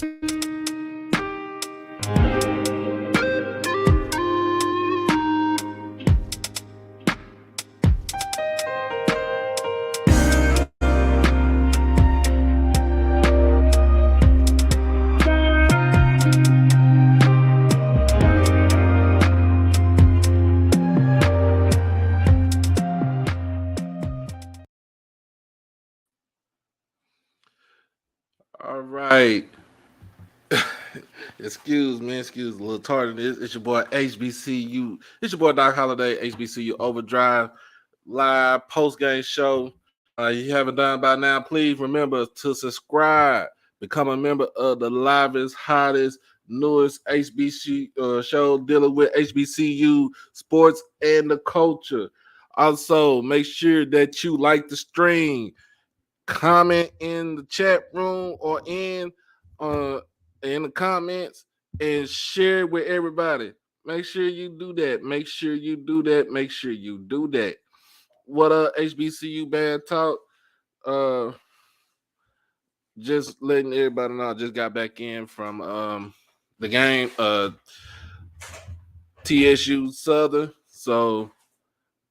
All right. Excuse a little tardiness. It's your boy HBCU. It's your boy Doc Holiday, HBCU OverDrive, live post game show. You haven't done by now, please remember to subscribe. Become a member of the livest, hottest, newest HBCU show dealing with HBCU sports and the culture. Also, make sure that you like the stream, comment in the chat room or uh in the comments, and share it with everybody. Make sure you do that. Make sure you do that. Make sure you do that. What up, HBCU band talk? Uh, just letting everybody know. I just got back in from the game. TSU Southern. So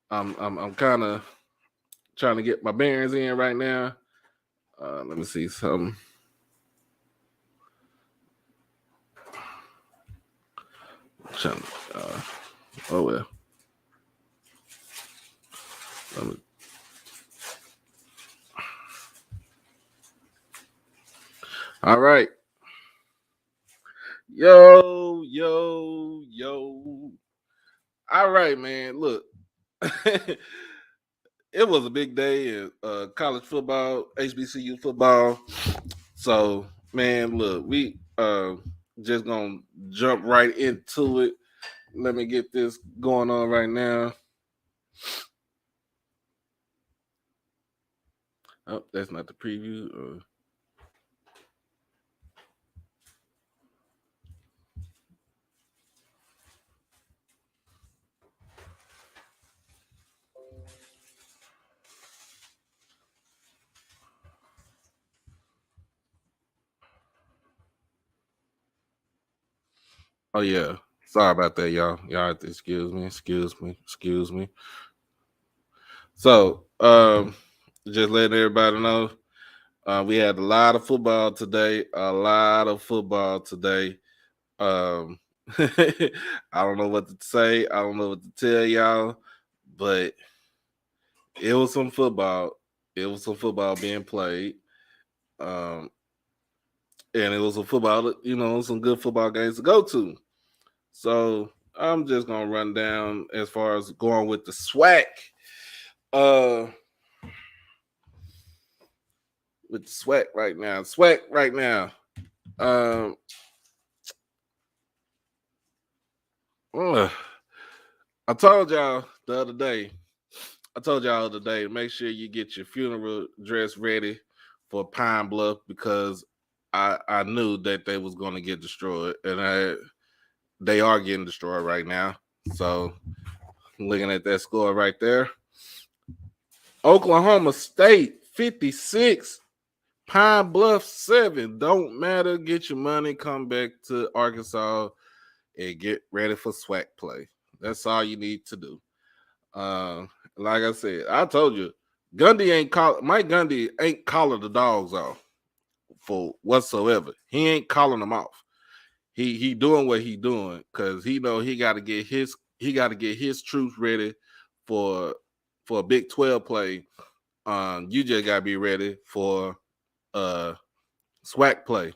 I'm kind of trying to get my bearings in right now. Let me see something. Oh well. Me... All right. Yo. All right, man. Look, it was a big day in college football, HBCU football. So, man, look, we just gonna jump right into it. Let me get this going on right now. Oh, that's not the preview. Oh yeah. Sorry about that, y'all. Y'all have to excuse me. So, just letting everybody know, we had a lot of football today. I don't know what to say. I don't know what to tell y'all, but it was some football. It was some football being played. Um, and it was a football, some good football games to go to. So I'm just gonna run down as far as going with the SWAC. Uh, with the SWAC right now. SWAC right now. Um, I told y'all the other day. Make sure you get your funeral dress ready for Pine Bluff because I knew that they was going to get destroyed, and they are getting destroyed right now. So looking at that score right there, Oklahoma State 56, Pine Bluff 7. Don't matter. Get your money. Come back to Arkansas and get ready for SWAC play. That's all you need to do. Like I said, I told you, Mike Gundy ain't calling the dogs off for whatsoever. He ain't calling them off. He doing what he doing because he know he got to get his troops ready for a Big 12 play. You just gotta be ready for SWAC play.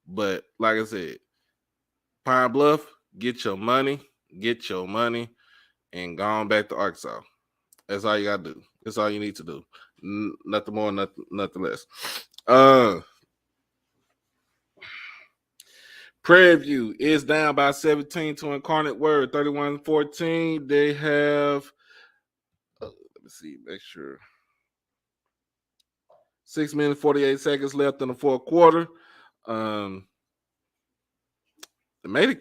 But like I said, Pine Bluff, get your money, and go on back to Arkansas. That's all you gotta do. That's all you need to do. Nothing more, nothing less. Prairie View is down by 17 to Incarnate Word, 31-14. They have, let me see, make sure. 6 minutes, 48 seconds left in the fourth quarter. It made it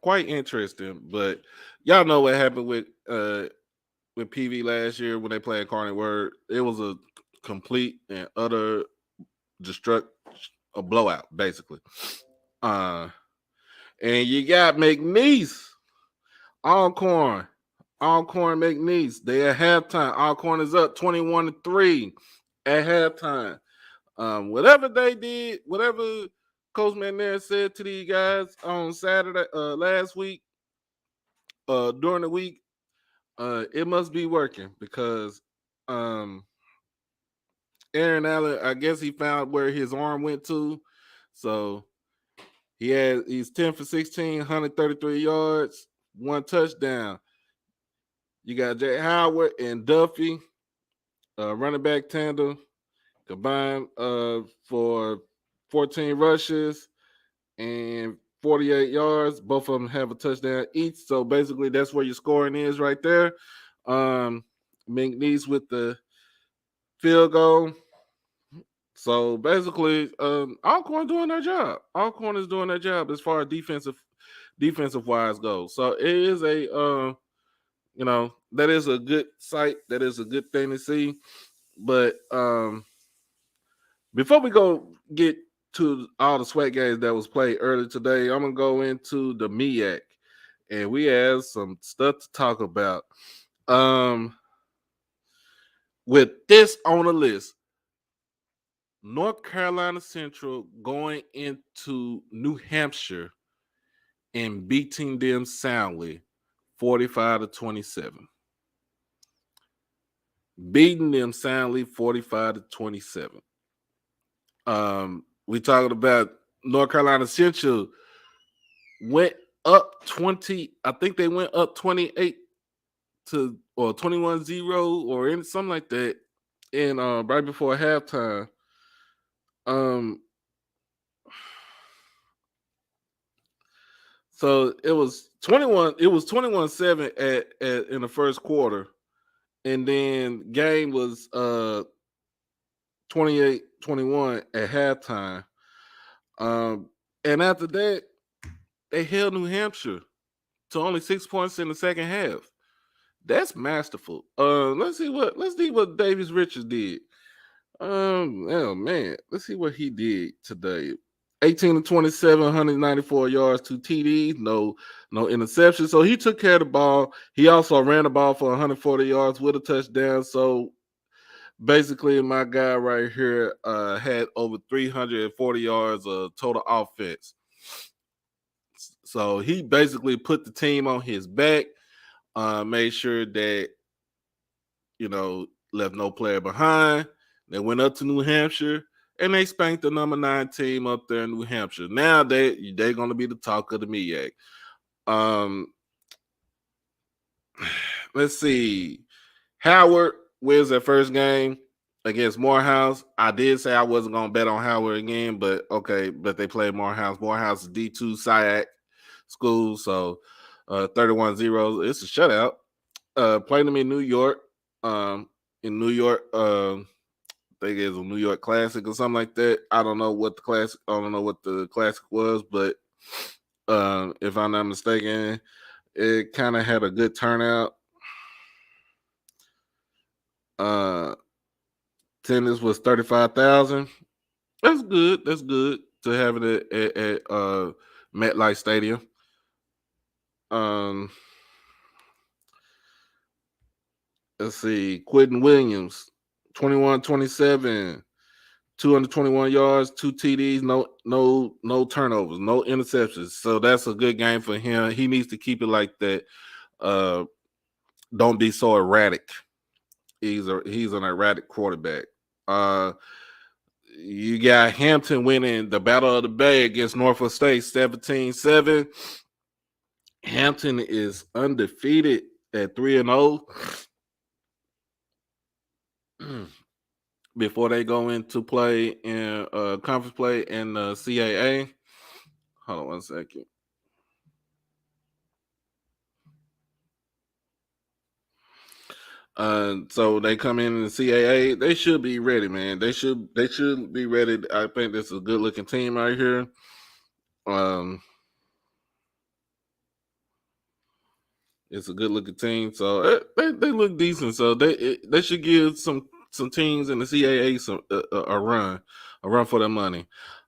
quite interesting, but y'all know what happened with PV last year when they played Incarnate Word. It was a complete and utter a blowout, basically. Uh, and you got McNeese, Alcorn, McNeese. They at halftime. Alcorn is up 21-3 at halftime. Whatever they did, whatever Coach McNair said to these guys on Saturday, last week, during the week, it must be working because Aaron Allen, I guess he found where his arm went to. So he's 10 for 16, 133 yards, 1 touchdown. You got Jay Howard and Duffy, running back tandem, combined for 14 rushes and 48 yards. Both of them have a touchdown each. So basically, that's where your scoring is right there. McNeese with the field goal. So basically, Alcorn doing their job. Alcorn is doing their job as far as defensive wise goes. So it is a that is a good sight. That is a good thing to see. But before we go get to all the sweat games that was played earlier today, I'm gonna go into the MEAC, and we have some stuff to talk about. With this on the list, North Carolina Central going into New Hampshire and beating them soundly, 45-27. Beating them soundly, 45-27. We talking about North Carolina Central went up 20. I think they went up 28 to or 21-0 or something like that. And right before halftime. So it was 21-7 at in the first quarter. And then game was 28-21 at halftime. And after that, they held New Hampshire to only 6 points in the second half. That's masterful. Let's see what Davis Richards did. Oh man, let's see what he did today. 18-27, 194 yards, 2 TDs, no interceptions. So he took care of the ball. He also ran the ball for 140 yards with a touchdown. So basically, my guy right here had over 340 yards of total offense. So he basically put the team on his back, made sure that left no player behind. They went up to New Hampshire and they spanked the number 9 team up there in New Hampshire. Now they're going to be the talk of the MEAC. Let's see. Howard wins their first game against Morehouse. I did say I wasn't going to bet on Howard again, but okay. But they played Morehouse. Morehouse is D2 SIAC school, so 31-0. It's a shutout. Played them in New York. In New York, I think it's a New York Classic or something like that. I don't know what the classic was, but if I'm not mistaken, it kind of had a good turnout. Attendance was 35,000. That's good. That's good to have it at MetLife Stadium. Let's see. Quentin Williams, 21-27, 221 yards, 2 TDs, no turnovers, no interceptions. So that's a good game for him. He needs to keep it like that. Don't be so erratic. He's an erratic quarterback. You got Hampton winning the Battle of the Bay against Norfolk State, 17-7. Hampton is undefeated at 3-0. Before they go into play in conference play in the CAA. Hold on one second. So they come in the CAA. They should be ready, man. They should be ready. I think this is a good looking team right here. It's a good looking team. So they look decent. So they should give some teams in the CAA a run for their money.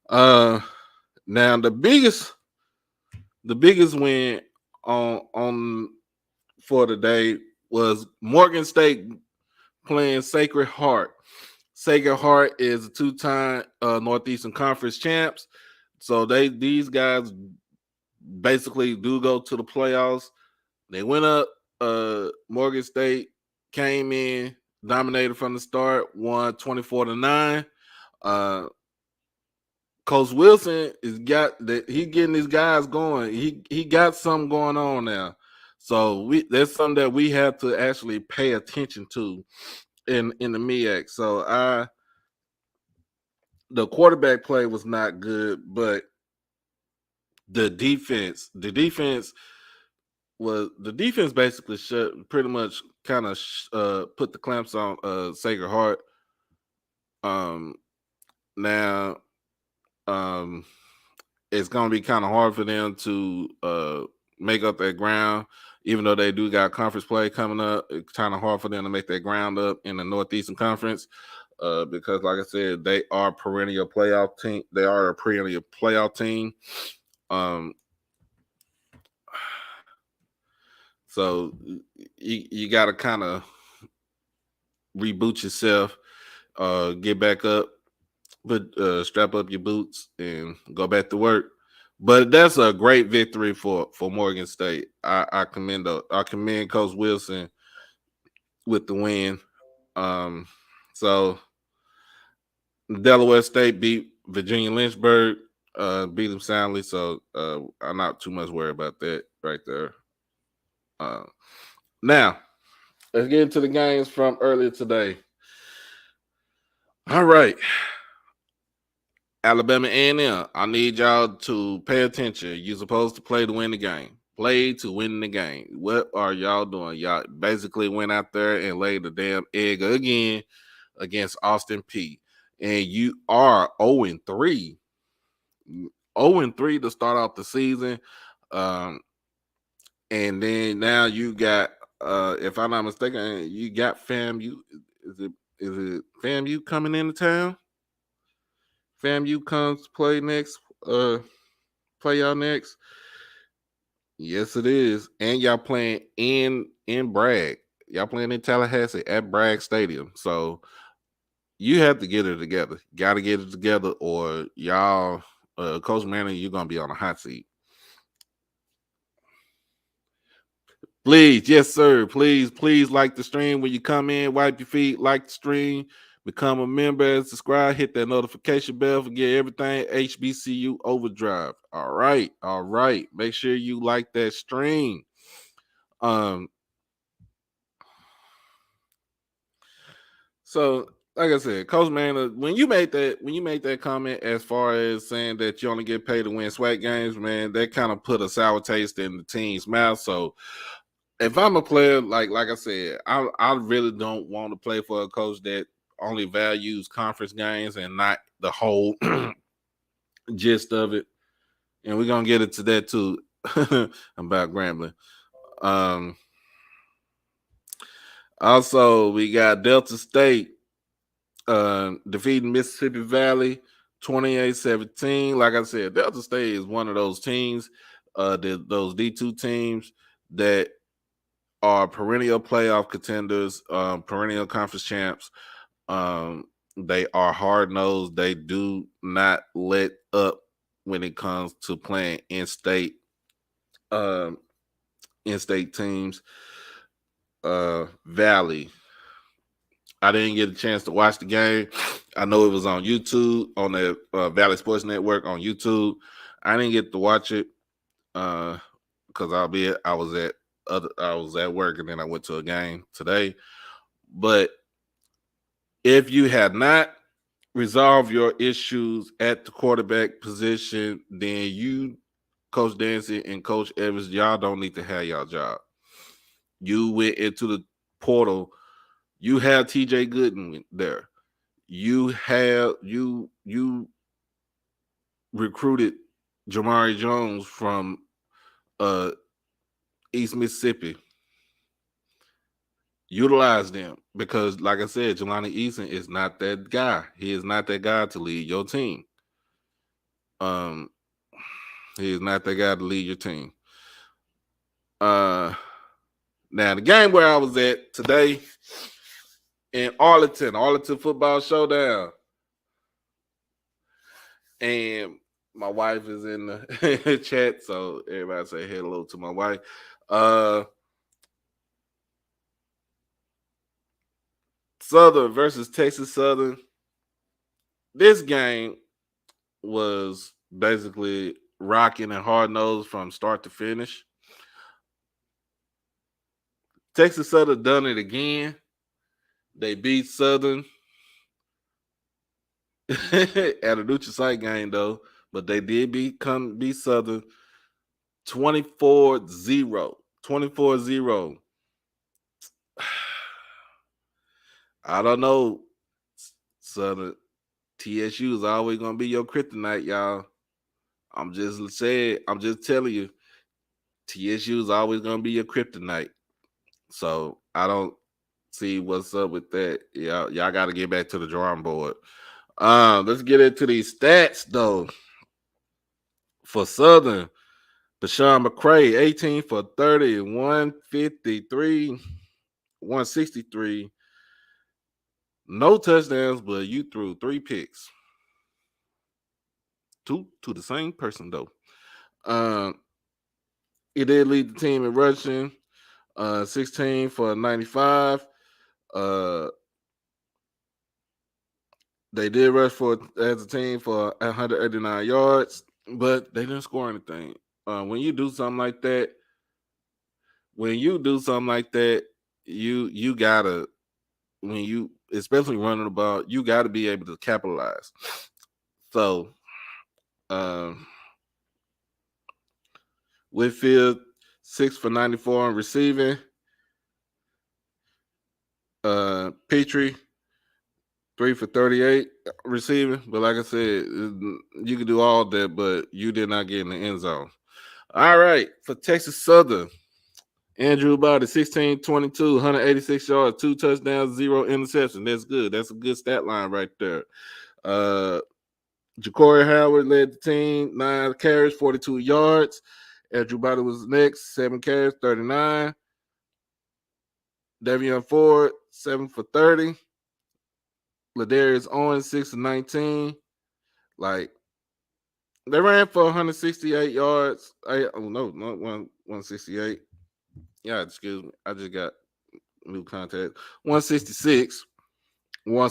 Uh, Now the biggest win on for today was Morgan State playing Sacred Heart. Sacred Heart is a two-time Northeastern Conference champs. So these guys basically do go to the playoffs. They went up. Morgan State came in, dominated from the start, won 24-9. Uh, Coach Wilson is got that he getting these guys going. He got something going on now. So that's something that we have to actually pay attention to in the MEAC. So the quarterback play was not good, but the defense basically shut pretty much kind of put the clamps on Sacred Heart. Um Now it's gonna be kind of hard for them to make up that ground, even though they do got conference play coming up. It's kind of hard for them to make that ground up in the Northeastern Conference. Because like I said, they are perennial playoff team. They are a perennial playoff team. Um, so you got to kind of reboot yourself, get back up, strap up your boots, and go back to work. But that's a great victory for Morgan State. I commend Coach Wilson with the win. So Delaware State beat Virginia Lynchburg, beat them soundly. So I'm not too much worried about that right there. Uh, Now let's get into the games from earlier today. All right, Alabama A&M. I need y'all to pay attention. You're supposed to play to win the game. Play to win the game. What are y'all doing? Y'all basically went out there and laid the damn egg again against Austin P. And you are 0-3. 0-3 to start off the season. And then now you got, if I'm not mistaken, you got FAMU. Is it FAMU coming into town? FAMU comes play next, play y'all next. Yes, it is. And y'all playing in Bragg. Y'all playing in Tallahassee at Bragg Stadium. So you have to get it together. Got to get it together, or y'all, Coach Manning, you're gonna be on a hot seat. Please, yes, sir. Please like the stream when you come in. Wipe your feet, like the stream, become a member, subscribe, hit that notification bell, forget everything. HBCU OverDrive. All right. Make sure you like that stream. Um, so like I said, Coach Man, when you made that comment as far as saying that you only get paid to win SWAC games, man, that kind of put a sour taste in the team's mouth. So if I'm a player, like I said, I really don't want to play for a coach that only values conference games and not the whole gist of it. And we're gonna get into that too about Grambling. Um, Also, we got Delta State defeating Mississippi Valley 28-17. Like I said, Delta State is one of those teams, those D2 teams that are perennial playoff contenders, perennial conference champs. They are hard nosed. They do not let up when it comes to playing um, in-state teams. Valley. I didn't get a chance to watch the game. I know it was on YouTube, on the Valley Sports Network on YouTube. I didn't get to watch it because I was at work and then I went to a game today. But if you had not resolved your issues at the quarterback position, then you, Coach Dancy and Coach Evans, y'all don't need to have y'all job. You went into the portal. You have TJ Gooden there. You recruited Jamari Jones from uh, East Mississippi. Utilize them because, like I said, Jelani Eason is not that guy. He is not that guy to lead your team. Um, he is not that guy to lead your team. Now the game where I was at today in Arlington football showdown, and my wife is in the chat, so everybody say hello to my wife. Southern versus Texas Southern. This game was basically rocking and hard nosed from start to finish. Texas Southern done it again. They beat Southern at a neutral site game though, but they did beat Southern 24-0. 24-0. I don't know. Southern TSU is always gonna be your kryptonite, y'all. I'm just telling you, TSU is always gonna be your kryptonite. So I don't see what's up with that. Y'all got to get back to the drawing board. Let's get into these stats though. For Southern, Deshaun McCray, 18 for 30, 153, 163. No touchdowns, but you threw 3 picks. 2 to the same person though. He did lead the team in rushing, 16 for 95. They did rush for as a team for 189 yards, but they didn't score anything. When you do something like that, you gotta, when you especially running the ball, you gotta be able to capitalize. So Whitfield 6 for 94 on receiving. Petrie 3 for 38 receiving. But like I said, you can do all that, but you did not get in the end zone. All right, for Texas Southern, Andrew Body 16-22, 186 yards, 2 touchdowns, 0 interception. That's good. That's a good stat line right there. Ja'Cory Howard led the team, 9 carries, 42 yards. Andrew Body was next, 7 carries, 39. Davion Ford, 7 for 30. Ladarius Owens, 6 for 19. Like, they ran for 168 yards. Not 168. Yeah, excuse me. I just got new contact. 166. One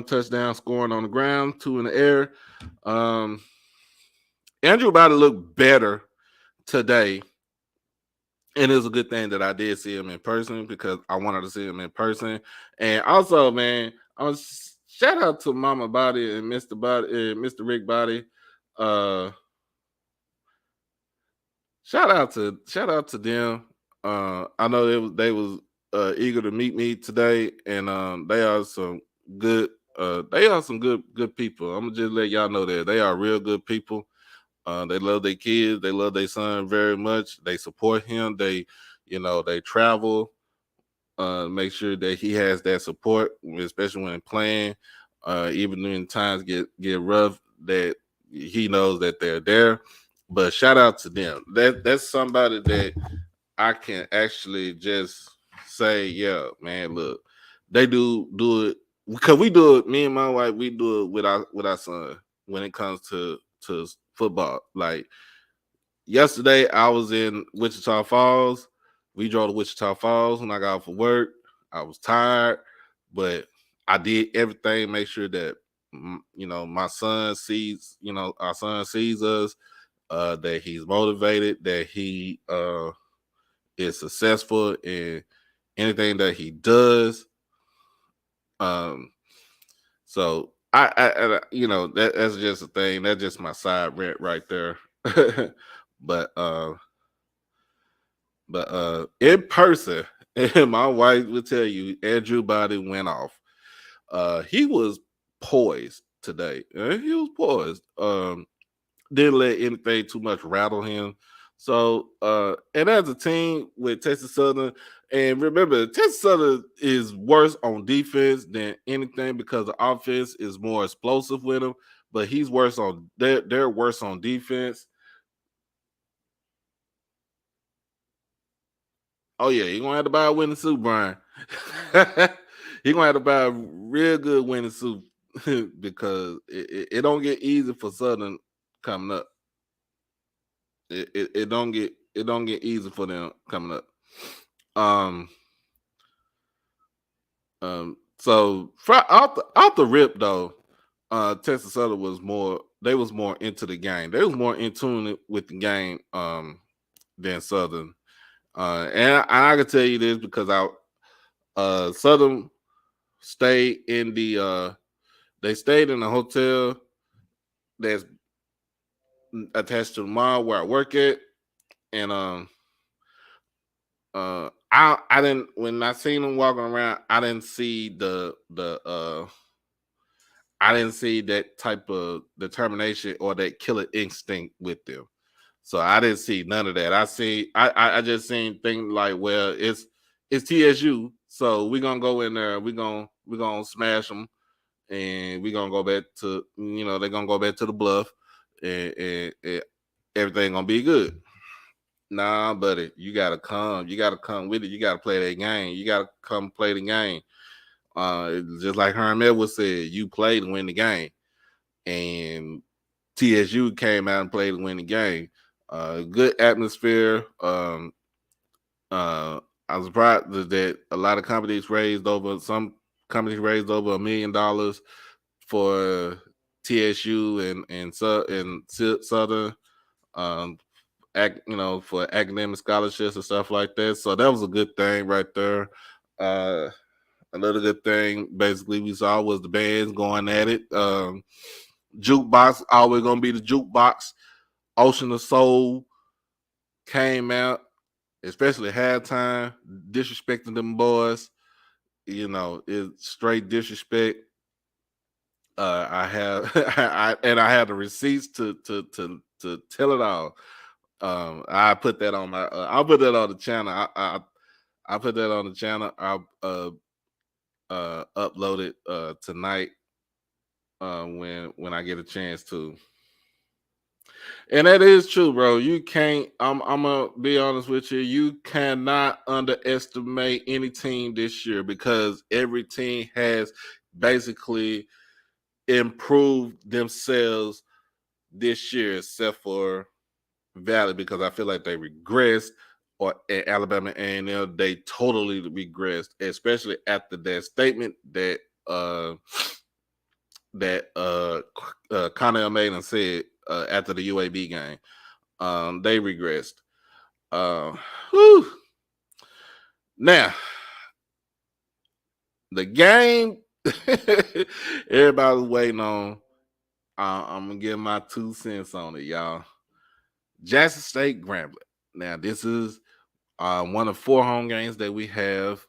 touchdown scoring on the ground, 2 in the air. Andrew Body looked better today. And it was a good thing that I did see him in person because I wanted to see him in person. And also, man, shout out to Mama Body and Mr. Body and Mr. Rick Body. Shout out to them. I know they was eager to meet me today, and they are some good people. I'm gonna just let y'all know that they are real good people. They love their kids. They love their son very much. They support him. They travel, make sure that he has that support, especially when playing. Even when times get rough, that he knows that they're there. But shout out to them. That's somebody that I can actually just say, yeah, man, look, they do it because we do it. Me and my wife, we do it with our son when it comes to football. Like yesterday, I was in Wichita Falls. We drove to Wichita Falls when I got off of work. I was tired, but I did everything, make sure that my son sees, our son sees us, that he's motivated, that he is successful in anything that he does. So I that's just a thing. That's just my side rant right there. but in person, and my wife will tell you, Andrew Body went off. He was poised today. He was poised. Didn't let anything too much rattle him. So, and as a team with Texas Southern, and remember, Texas Southern is worse on defense than anything because the offense is more explosive with them. but he's worse on they're worse on defense. Oh yeah, you're gonna have to buy a winning suit, Brian. You're gonna have to buy a real good winning suit because it don't get easy for Southern coming up. It don't get easy for them coming up. Um so out the rip though, Texas Southern was more into the game. They was more in tune with the game than Southern. And I can tell you this because Southern stayed in they stayed in a hotel that's attached to the mall where I work at. And I didn't when I seen them walking around, I didn't see that type of determination or that killer instinct with them. So I didn't see none of that. I just seen things like, well, it's TSU, so we're gonna go in there, we're gonna smash them, and we're gonna go back to they're gonna go back to the bluff, and everything gonna be good. Nah, buddy, you gotta come with it. You gotta play that game. You gotta come play the game. Just like Herm Edwards said, you play to win the game, and TSU came out and played to win the game. Good atmosphere. I was surprised that a lot of companies raised over $1 million for TSU and Southern, um, for academic scholarships and stuff like that. So that was a good thing right there. Another good thing, basically, we saw was the bands going at it. Jukebox always gonna be the jukebox. Ocean of Soul came out, especially halftime, disrespecting them boys. It's straight disrespect. I have I have the receipts to tell it all. I put that on I'll put that on the channel. I put that on the channel. I'll upload it tonight when I get a chance to. And that is true, bro. You can't. I'm gonna be honest with you. You cannot underestimate any team this year because every team has basically improved themselves this year, except for Valley, because I feel like they regressed, or at Alabama A&M they totally regressed, especially after that statement that Connell made and said after the UAB game. They regressed. Whew. Now, the game everybody's waiting on. I'm gonna give my 2 cents on it, y'all. Jackson State Grambling. Now, this is one of 4 home games that we have.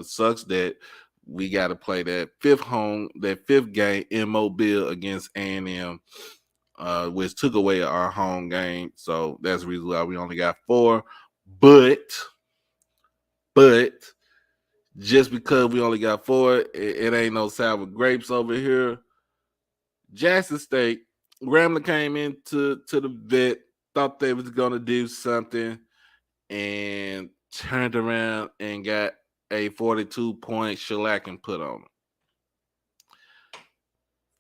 Sucks that we got to play that fifth game in Mobile against A&M, which took away our home game. So that's the reason why we only got 4. But just because we only got 4, it ain't no sour grapes over here. Jackson State, Grambling came into the vet, thought they was gonna do something, and turned around and got a 42-point shellacking put on them.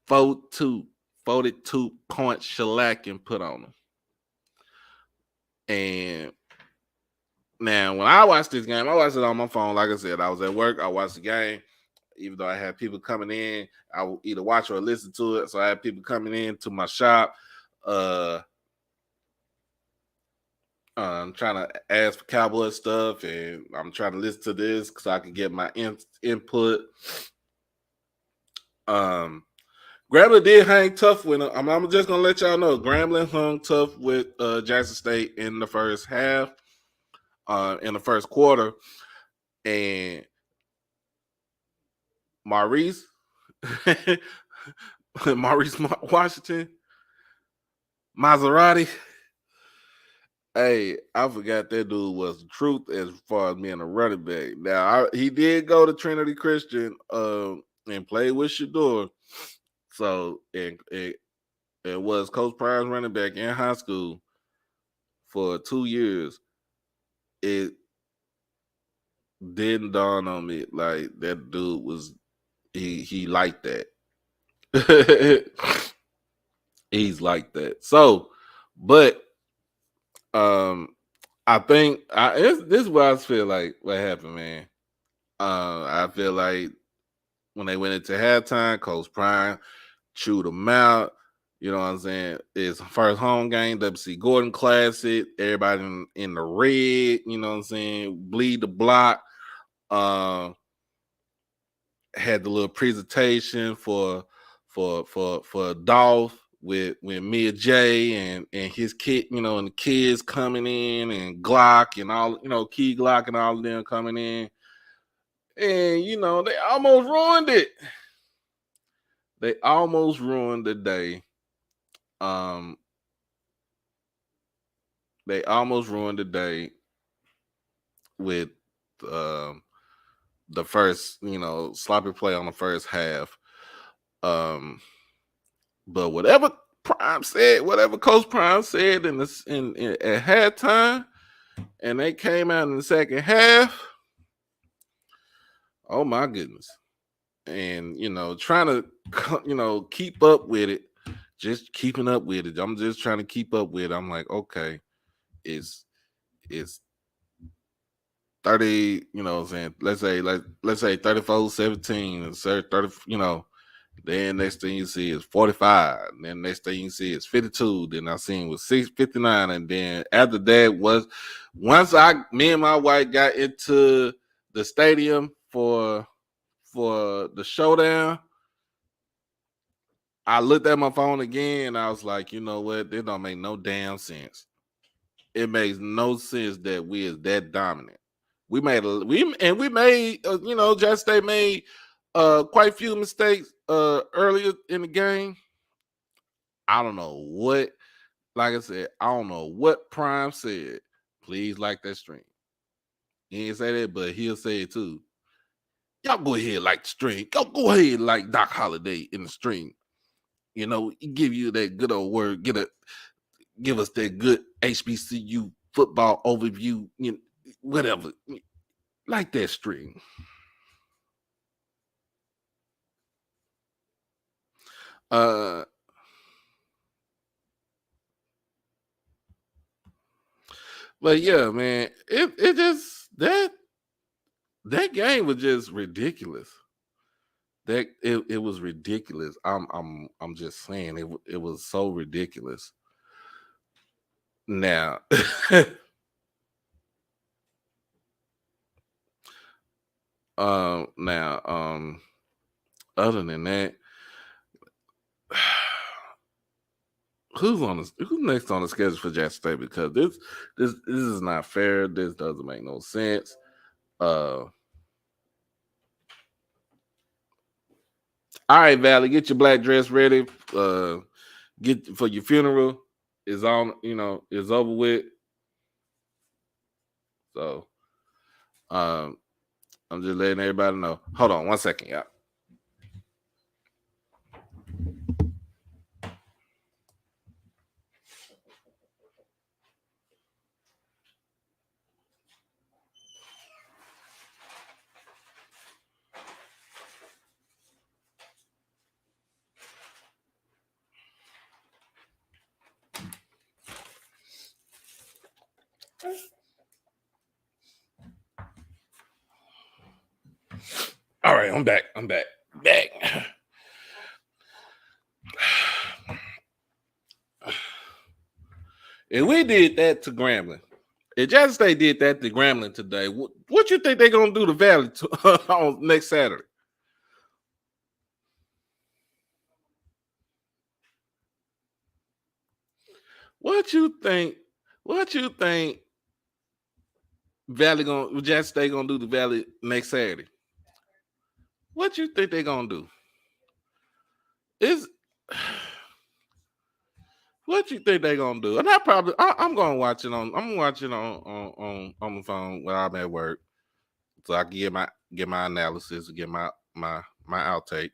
42-point shellacking put on them. And now, when I watched this game, I watched it on my phone. Like I said, I was at work. I watched the game. Even though I had people coming in, I would either watch or listen to it. So I had people coming in to my shop. I'm trying to ask for Cowboy stuff, and I'm trying to listen to this so I can get my input. Grambling did hang tough with them. I'm just gonna let y'all know Grambling hung tough with Jackson State in the first half, in the first quarter, and Maurice Washington Maserati. Hey, I forgot that dude was the truth as far as being a running back. Now he did go to Trinity Christian and play with Shador. So and and was Coach Pryor's running back in high school for 2 years, it didn't dawn on me like that dude was he liked that. He's like that. So, but I think this is what I feel like what happened, man. I feel like when they went into halftime, Coach Prime chewed them out. You know what I'm saying? It's first home game, WC Gordon Classic. Everybody in the red. You know what I'm saying? Bleed the block. Had the little presentation for Dolph with Mia J and his kid, you know, and the kids coming in and Glock and all, you know, Key Glock and all of them coming in. And you know, they almost ruined it. They almost ruined the day. Um they almost ruined the day with the first, you know, sloppy play on the first half. Um But whatever Prime said, whatever Coach Prime said in at halftime, and they came out in the second half. Oh my goodness! And you know, trying to keep up with it, just keeping up with it. I'm just trying to keep up with it. I'm like, okay, it's 30. You know, what I'm saying, let's say 34-17 and 30. You know. Then next thing you see is 45. And then next thing you see is 52. Then I seen was 659. And then after that was once me and my wife got into the stadium for the showdown, I looked at my phone again and I was like, you know what? This don't make no damn sense. It makes no sense that we is that dominant. We made you know, Jack State made quite a few mistakes earlier in the game. I don't know what, like I said, I don't know what Prime said. Please like that stream. He didn't say that, but he'll say it too. Y'all go ahead like the stream. Go ahead like Doc Holliday in the stream. You know, give you that good old word. Give us that good HBCU football overview. You know, whatever. Like that stream. But yeah, man, it just that game was just ridiculous. That it was ridiculous. I'm just saying it was so ridiculous. Now, now, other than that, who's next on the schedule for Jackson State? Because this is not fair. This doesn't make no sense. All right, Valley, get your black dress ready. Get for your funeral. Is on, you know, is over with. So, I'm just letting everybody know. Hold on 1 second, y'all. All right, I'm back. Back. And we did that to Grambling. If Jackson State did that to Grambling today, what you think they're gonna do to Valley on next Saturday? What you think? What you think? Jackson State gonna do to Valley next Saturday? What you think they're gonna do? Is what you think they're gonna do? And I'm gonna watch it I'm watching on the phone while I'm at work, so I can get my analysis, get my outtake.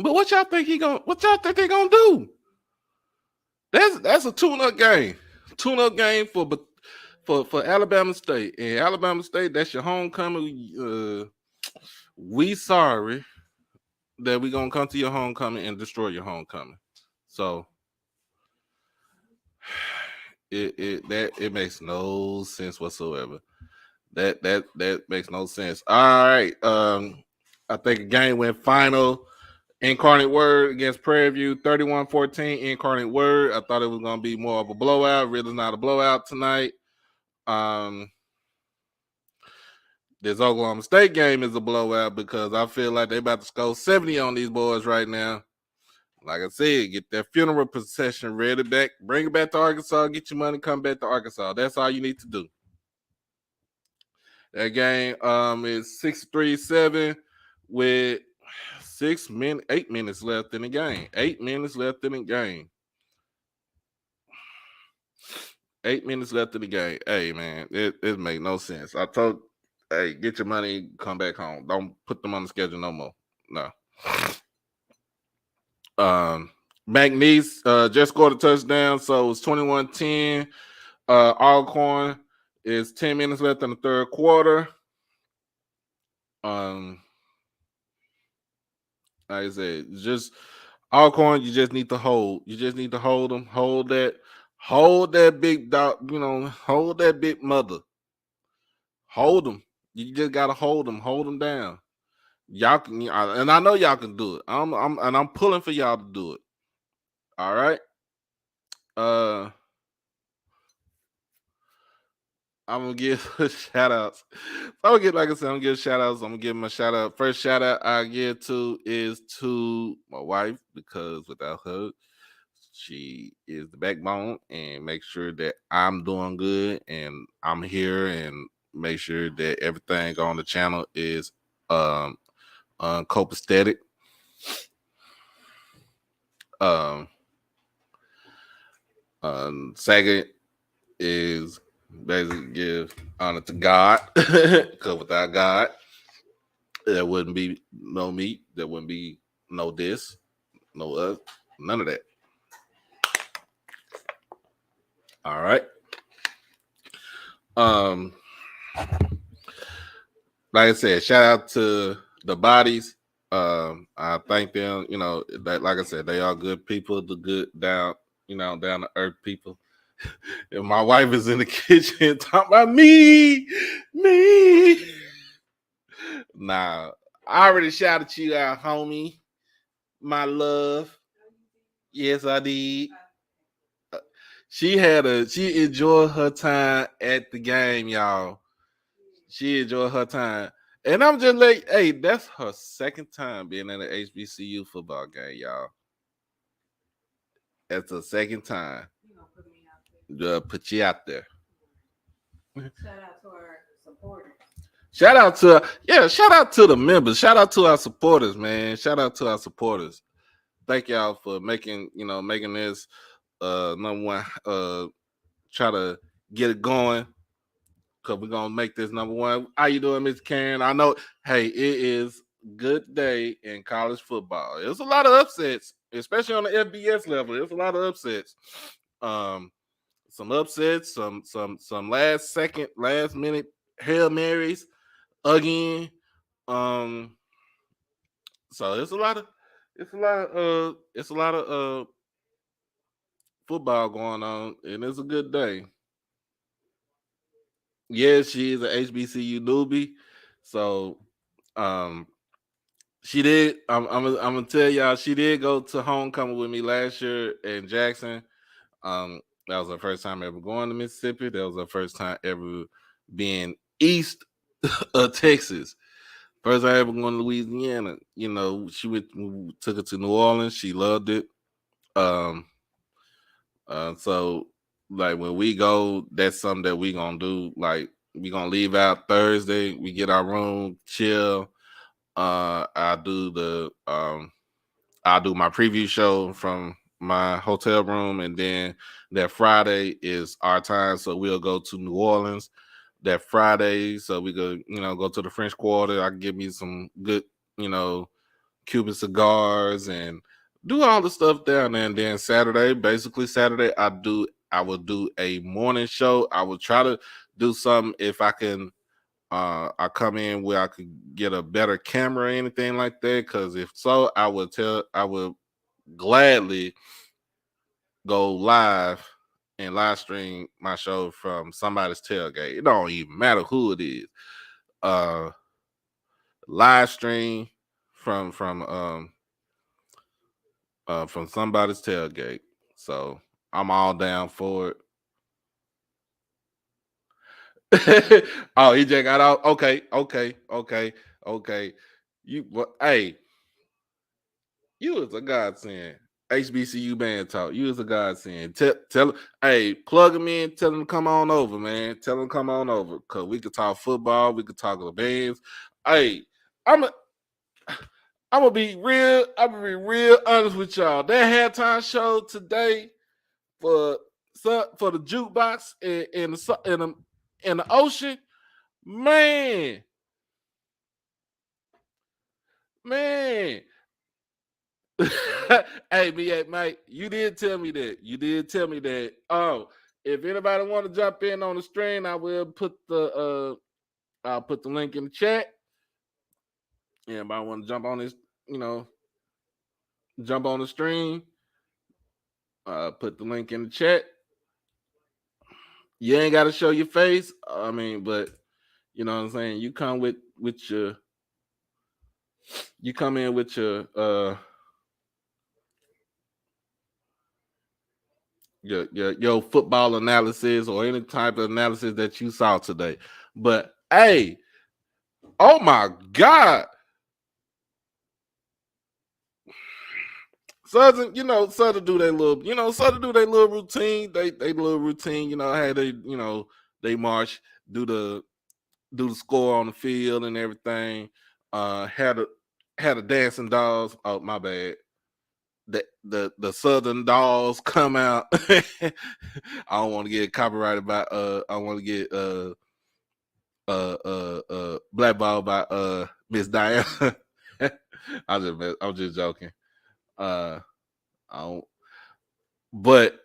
But what y'all think what y'all think they gonna do? That's a tune-up game. Tune-up game for Alabama State. And Alabama State, that's your homecoming. We sorry that we gonna come to your homecoming and destroy your homecoming. So it makes no sense whatsoever. That makes no sense. All right. I think a game went final. Incarnate Word against Prairie View, 31-14. Incarnate Word. I thought it was gonna be more of a blowout. Really not a blowout tonight. This Oklahoma State game is a blowout because I feel like they about to score 70 on these boys right now. Like I said, get that funeral procession ready back. Bring it back to Arkansas. Get your money. Come back to Arkansas. That's all you need to do. That game is 6-3-7 with 8 minutes left in the game. 8 minutes left in the game. 8 minutes left in the game. Hey, man, it make no sense. I told, hey, get your money, come back home. Don't put them on the schedule no more. No. McNeese just scored a touchdown, so it's 21-10. Alcorn is 10 minutes left in the third quarter. Like I said, just Alcorn, you just need to hold. You just need to hold them. Hold that big dog, hold that big mother. Hold them. You just gotta hold them down. Y'all can, and I know y'all can do it. I'm pulling for y'all to do it. All right. I'm gonna give shout outs. I'm gonna give shout outs. I'm gonna give them a shout out. First shout out I give is to my wife, because without her, she is the backbone and make sure that I'm doing good and I'm here and make sure that everything on the channel is copacetic. Second is basically give honor to God, because without God, there wouldn't be no me, there wouldn't be no this, no us, none of that. All right. Like I said, shout out to the bodies. I thank them. That, like I said, they are good people, the good down to earth people. And my wife is in the kitchen talking about me. Nah, I already shouted you out, homie. My love. Yes, I did. She enjoyed her time at the game, y'all. She enjoyed her time. And I'm just like, hey, that's her second time being in an HBCU football game, y'all. That's her second time. Put you out there. Shout out to our supporters. Shout out to the members. Shout out to our supporters, man. Shout out to our supporters. Thank y'all for making this number one. Try to get it going, because we're gonna make this number one. How you doing, Miss Karen? I know, hey, it is good day in college football. There's a lot of upsets, especially on the FBS level. There's a lot of upsets. Some upsets, some last minute Hail Marys again. So it's a lot of football going on, and it's a good day. Yes, she is an HBCU newbie. So she did. I'm gonna tell y'all, she did go to homecoming with me last year in Jackson. That was her first time ever going to Mississippi. That was her first time ever being east of Texas. First time ever going to Louisiana. She took her to New Orleans. She loved it. So like when we go, that's something that we gonna do. Like we gonna leave out Thursday. We get our room, chill. I'll do my preview show from my hotel room, and then that Friday is our time. So we'll go to New Orleans that Friday. So we go to the French Quarter. I can give me some good, Cuban cigars and do all the stuff down there. And then Saturday, basically Saturday, I will do a morning show. I will try to do something if I can. I come in where I could get a better camera or anything like that. Because if so, I would gladly go live and live stream my show from somebody's tailgate. It don't even matter who it is. Uh, Live stream from somebody's tailgate. So I'm all down for it. Oh, he just got out. Okay. Hey, you was a godsend. HBCU band talk. You was a godsend. Tell hey, plug him in. Tell him to come on over, man. Tell him to come on over. Cause we could talk football. We could talk the bands. Hey, I'm a I'm gonna be real. I'm gonna be real honest with y'all. That halftime show today for the jukebox in the ocean, man. Hey, Mike, you did tell me that. You did tell me that. Oh, if anybody want to jump in on the stream, I will put I'll put the link in the chat. Anybody want to jump on this, jump on the stream? Put the link in the chat. You ain't got to show your face. I mean, but you know what I'm saying. You come with your, you come in with your football analysis or any type of analysis that you saw today. But hey, oh my God. Southern do their little, Southern do their little routine. They little routine, how they march, do the score on the field and everything. Had a dancing dolls. Oh, my bad. The Southern dolls come out. I don't want to get copyrighted by I want to get blackballed by Miss Diane. I'm just joking. I don't, but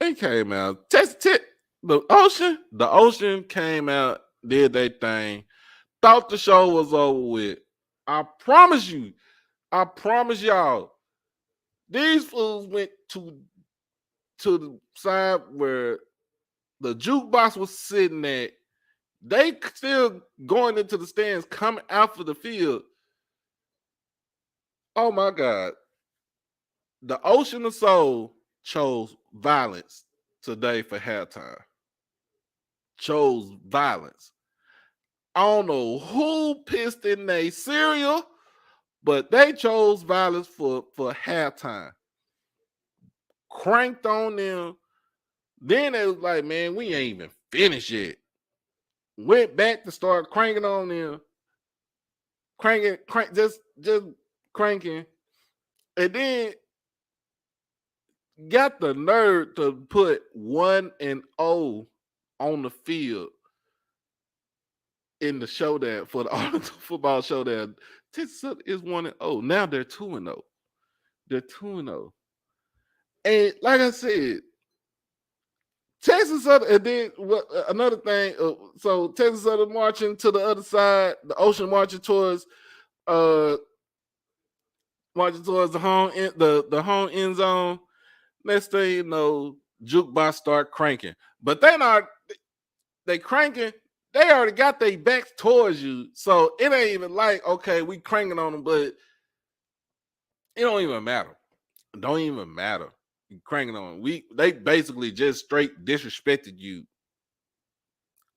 it came out. The ocean came out, did their thing. Thought the show was over with. I promise y'all, these fools went to the side where the jukebox was sitting at. They still going into the stands, coming out for the field. Oh my God. The Ocean of Soul chose violence today for halftime. Chose violence. I don't know who pissed in their cereal, but they chose violence for halftime. Cranked on them. Then they was like, man, we ain't even finished yet. Went back to start cranking on them. Just cranking. And then got the nerve to put 1-0 on the field in the showdown for the football showdown. Texas is 1-0. Now they're 2-0. They're 2-0. And like I said, Texas Southern, and then another thing. So Texas Southern marching to the other side, the ocean marching towards the home end zone. Next thing you know, jukebox start cranking, but they cranking. They already got their backs towards you, so it ain't even like, okay, we cranking on them, but it don't even matter. It don't even matter. You cranking on them. They basically just straight disrespected you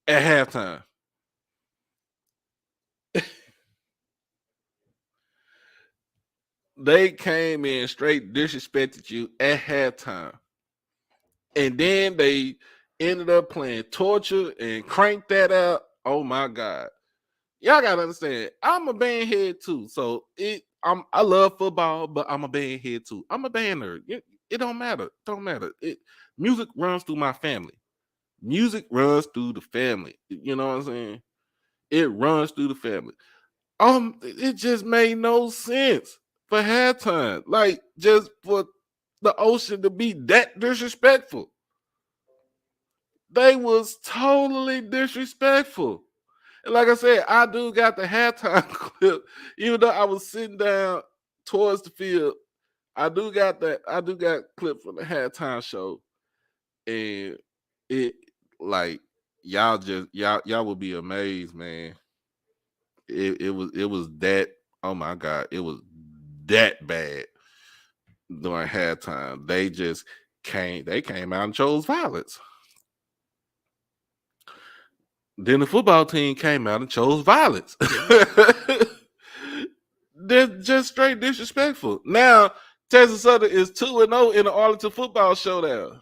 at halftime. They came in straight disrespected you at halftime. And then they ended up playing torture and cranked that out. Oh my God. Y'all gotta understand, I'm a band head too. So I love football, but I'm a band head too. I'm a band nerd. It don't matter. Don't matter. Music runs through my family. Music runs through the family. You know what I'm saying? It runs through the family. It just made no sense for halftime. Like, just for the Ocean to be that disrespectful. They was totally disrespectful. And like I said, I do got the halftime clip. Even though I was sitting down towards the field, I do got that. I do got clip from the halftime show, and it like y'all would be amazed, man. It was that. Oh my god, it was that bad during halftime. They came out and chose violence. Then the football team came out and chose violence. They're just straight disrespectful. Now, Texas Southern is 2-0 in the Arlington football showdown.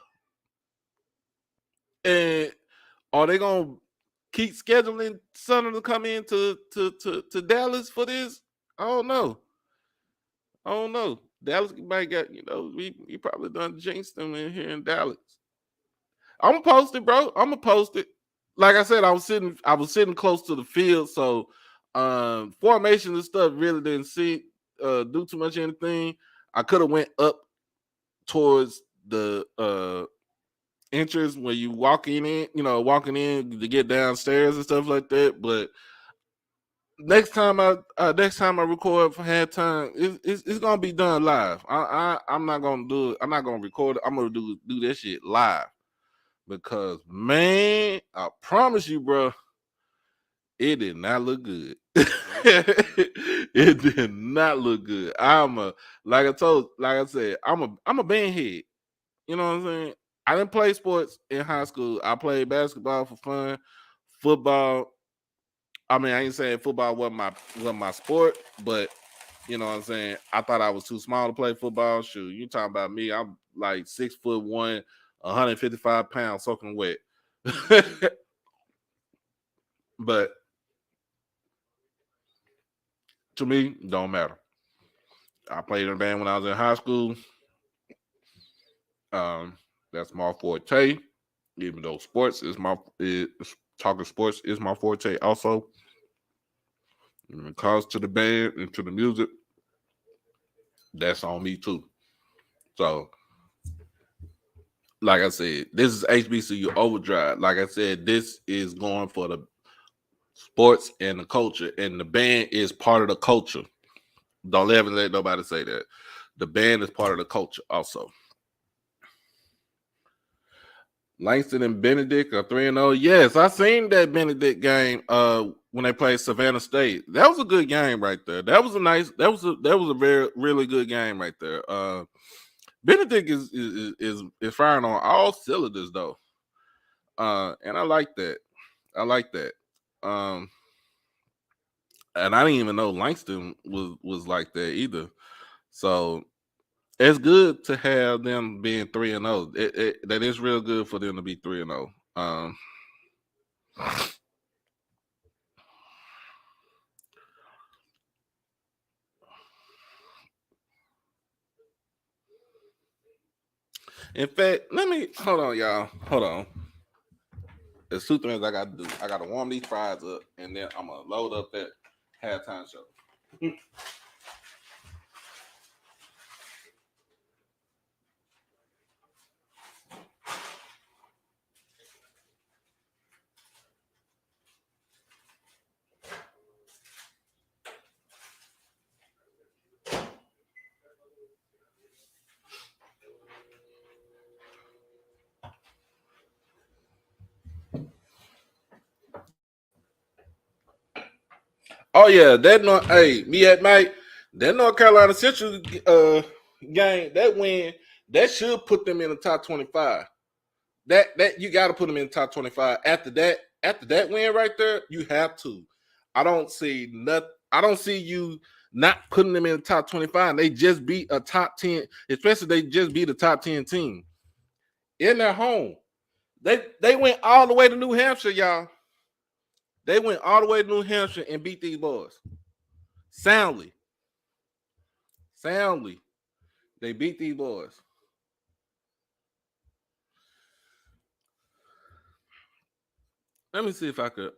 And are they gonna keep scheduling Southern to come in to Dallas for this? I don't know. I don't know. Dallas might get, we probably done jinxed them in here in Dallas. I'm gonna post it, bro. I'm gonna post it. Like I said, I was sitting close to the field, so formation and stuff really didn't see do too much anything. I could have went up towards the entrance when you walking in to get downstairs and stuff like that. But next time I record for halftime, it's gonna be done live. I'm not gonna do it. I'm not gonna record it. I'm gonna do that shit live. Because man, I promise you, bro, it did not look good. It did not look good. Like I said, I'm a band head. You know what I'm saying? I didn't play sports in high school. I played basketball for fun, football. I mean, I ain't saying football wasn't my sport, but you know what I'm saying. I thought I was too small to play football. Shoot, you talking about me? I'm like 6'1", 155 pounds, soaking wet. But to me, don't matter. I played in a band when I was in high school. Um, that's my forte. Even though talking sports is my forte also. When it comes to the band and to the music, that's on me too. So, like I said, this is HBCU Overdrive. Like I said, this is going for the sports and the culture, and the band is part of the culture. Don't ever let nobody say that. The band is part of the culture also. Langston and Benedict are 3-0. Yes, I seen that Benedict game when they played Savannah State. That was a good game right there. That was a very really good game right there. Benedict is firing on all cylinders though. And I like that. I like that. And I didn't even know Langston was like that either. So it's good to have them being 3-0. That is real good for them to be 3-0. In fact, let me hold on, y'all. Hold on. There's two things I gotta do. I gotta warm these fries up, and then I'm gonna load up that halftime show. Oh yeah, me at night. That North Carolina Central game, that win, that should put them in the top 25. That you got to put them in the top 25. After that win right there, you have to. I don't see you not putting them in the top 25. They just beat a top 10, especially they just beat a top 10 team in their home. They went all the way to New Hampshire, y'all. They went all the way to New Hampshire and beat these boys soundly. Soundly, they beat these boys. Let me see if I could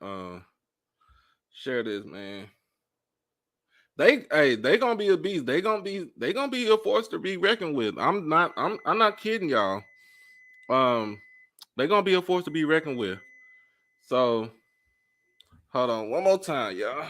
share this, man. they gonna be a beast. They gonna be a force to be reckoned with. I'm not kidding y'all. Um, they gonna be a force to be reckoned with. So hold on one more time, y'all.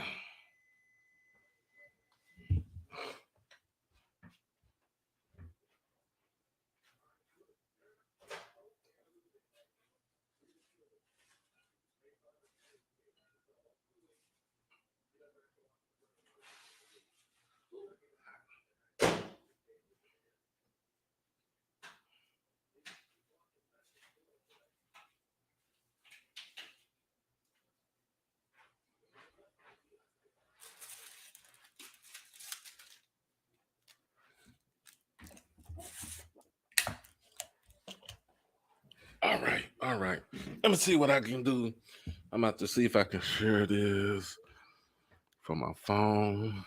All right. Let me see what I can do. I'm about to see if I can share this from my phone.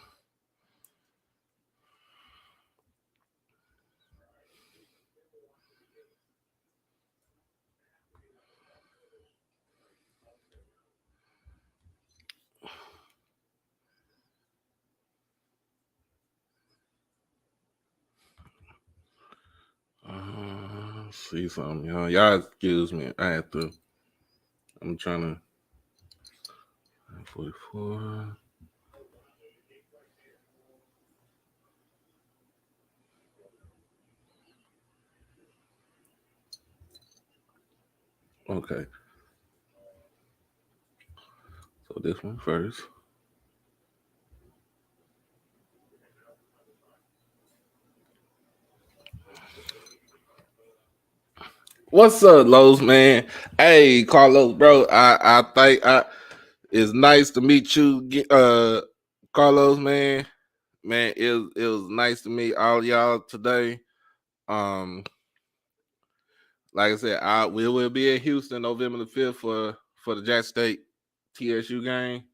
See something, y'all. Y'all excuse me. I'm trying to 44. Okay. So this one first. What's up, Lowe's, man? Hey, Carlos, bro. I think it's nice to meet you, Carlos, man. Man, it was nice to meet all y'all today. Um, like I said, we will be in Houston November the 5th for the Jack State TSU game.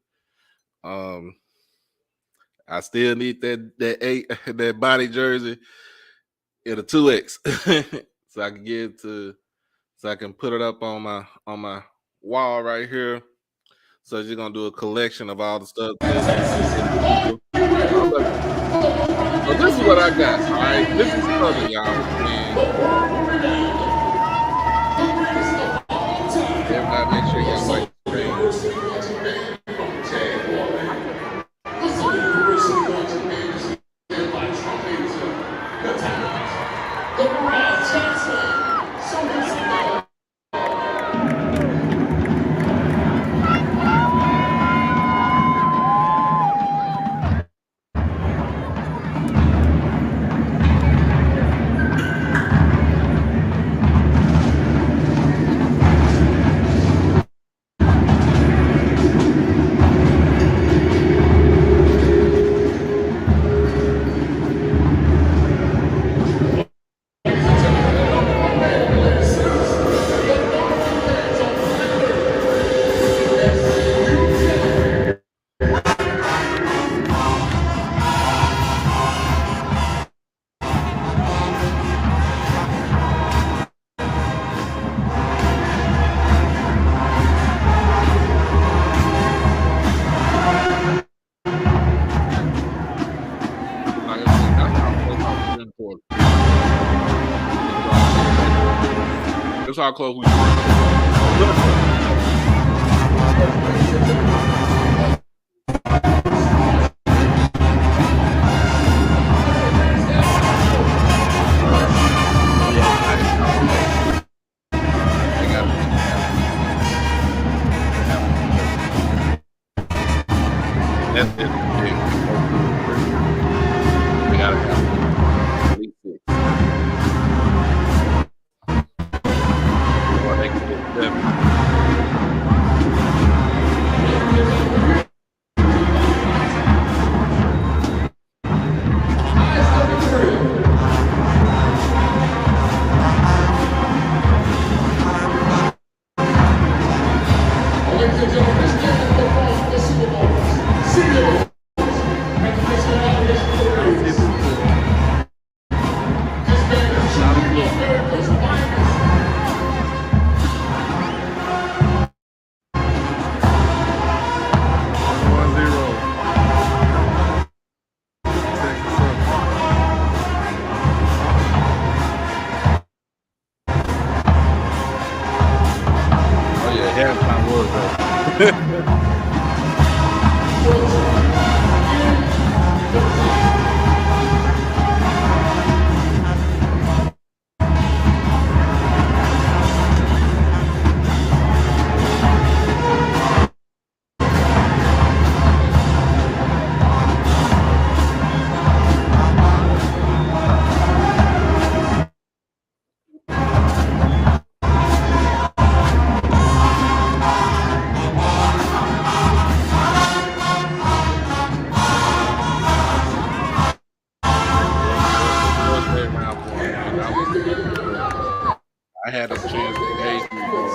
I still need that body jersey in a 2X so I can get to so I can put it up on my wall right here. So you're gonna do a collection of all the stuff. So this is what I got. All right, this is Southern, y'all. And everybody, make sure y'all like the page. That's how close we That's it. We gotta have at least 6. Or they can get 7. was that round for me, man. I had a chance to engage these boys,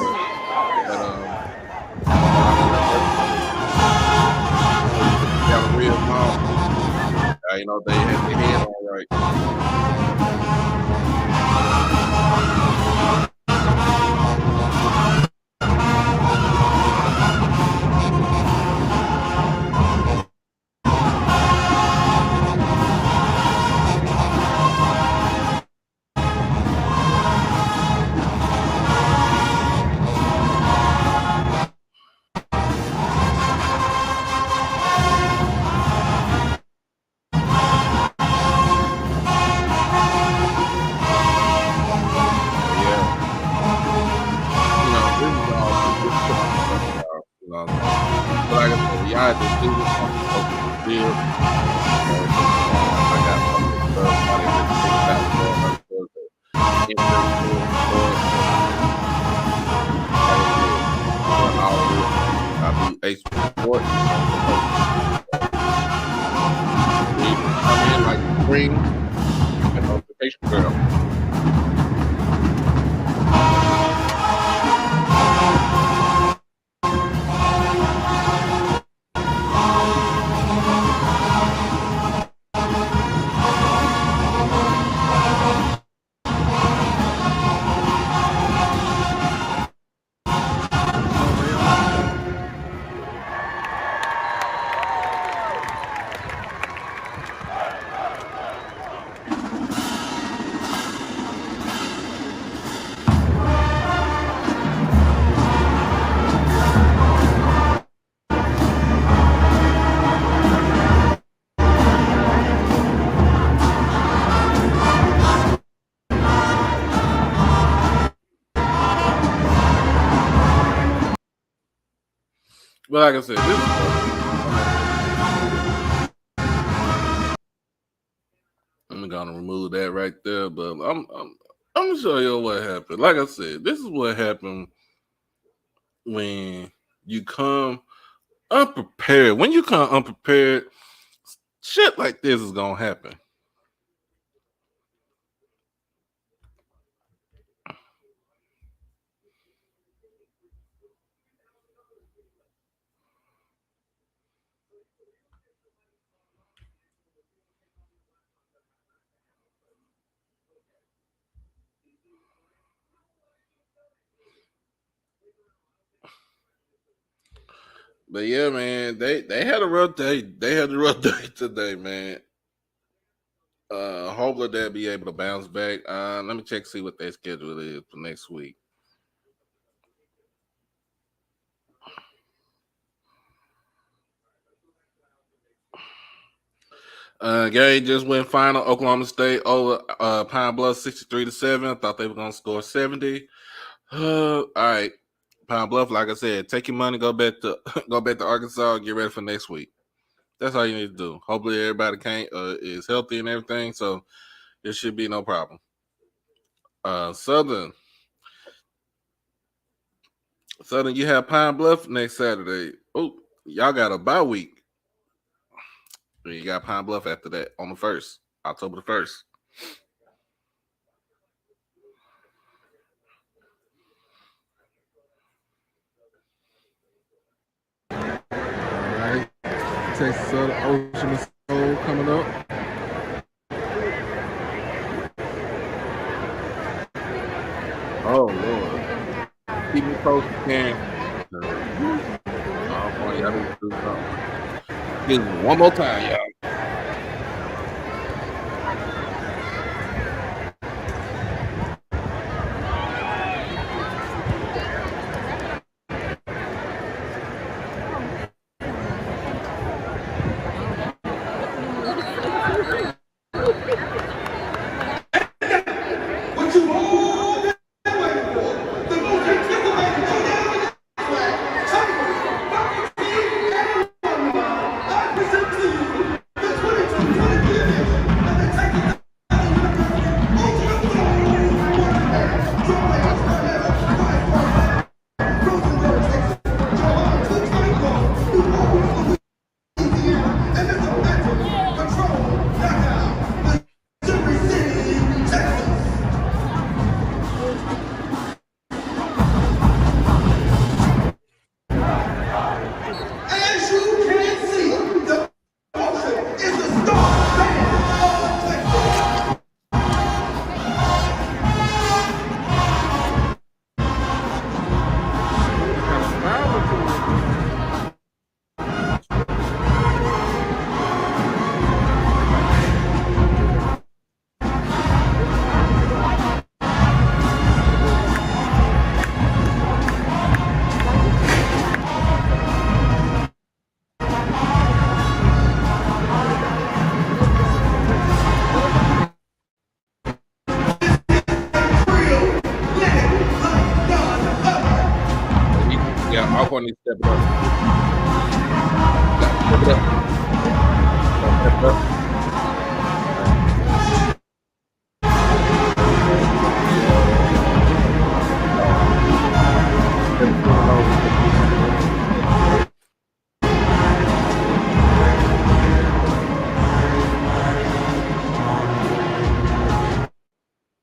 but when I was at work, you got a real mom. They had their head on right. But yeah, this is all this football stuff, y'all. But like I said, y'all just do this on the open field. I got some of the stuff. I didn't get to take it out for the in-person stuff. Like I said, doing all of this. I do HB Sports. You can come in like spring and notification girl. But like I said, this is I'm gonna remove that right there. But I'm gonna show you what happened. Like I said, this is what happened when you come unprepared. When you come unprepared, shit like this is gonna happen. But yeah, man, they had a rough day. They had a rough day today, man. Hopefully they'll be able to bounce back. Let me check see what their schedule is for next week. Game just went final. Oklahoma State over Pine Bluff 63-7. I thought they were gonna score 70. All right. Pine Bluff, like I said, take your money, go back to go back to Arkansas, get ready for next week. That's all you need to do. Hopefully everybody is healthy and everything, so there should be no problem. Southern, you have Pine Bluff next Saturday. Oh, y'all got a bye week. You got Pine Bluff after that on the 1st, October the 1st. All right. Texas Southern, Ocean of Soul coming up. Oh, Lord. Keep me posted, Karen. Oh, boy, y'all need to do something. Excuse me one more time, y'all. Off on these step it up. Step it up. Step it up.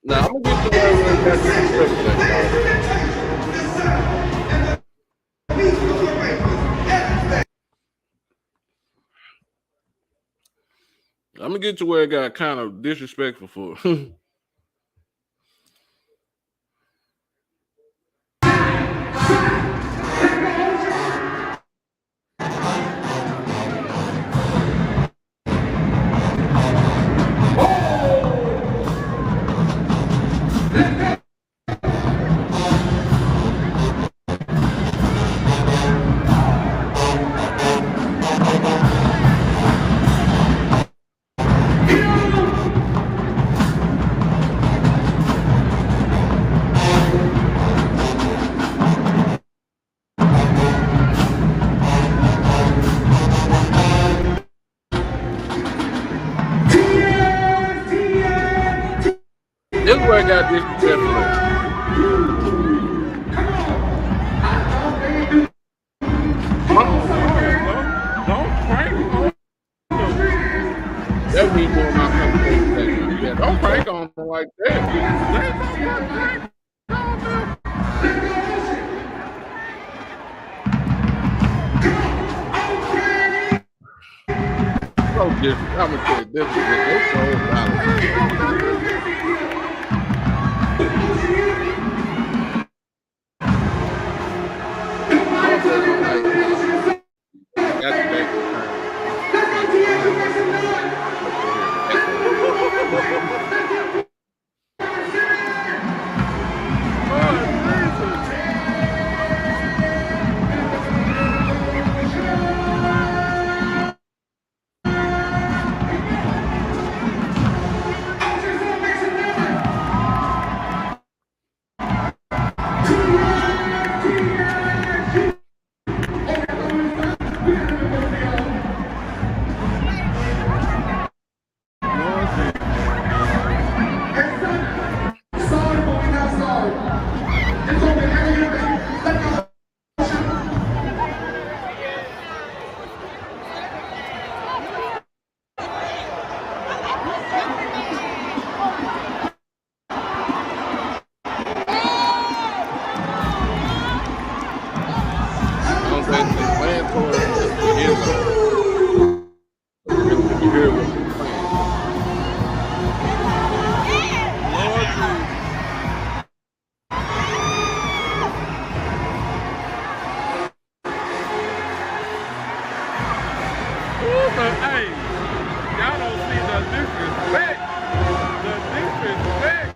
Now I'm gonna get I'm gonna get to where it got kind of disrespectful for. This is where I got disrespectful. Don't prank on them. That's me doing my conversation. Yeah, don't prank on them like that. So different. I'm gonna tell you this is so violent.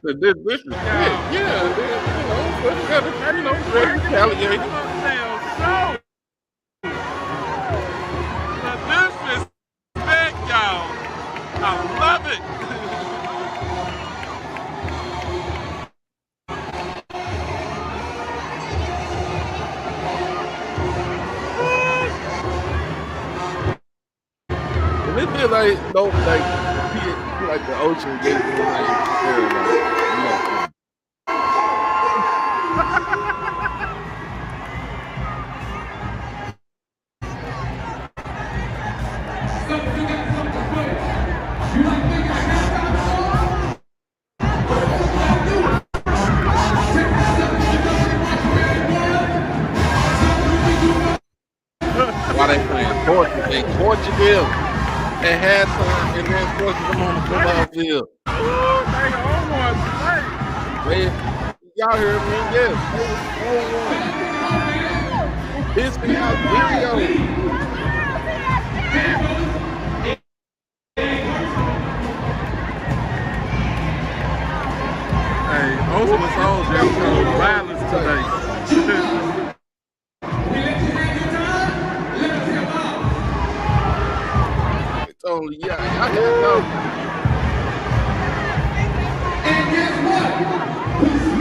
The disrespect, yeah, retaliate. The disrespect, y'all. I love it. And it feel like like the ocean gate, like, you know. Portugal at halftime, and then forcing them on the football field. Ooh, they on one tonight. Y'all heard me? Yes. This me out video. Hey, Ultimate Soldier showed violence today. It's only y'all know.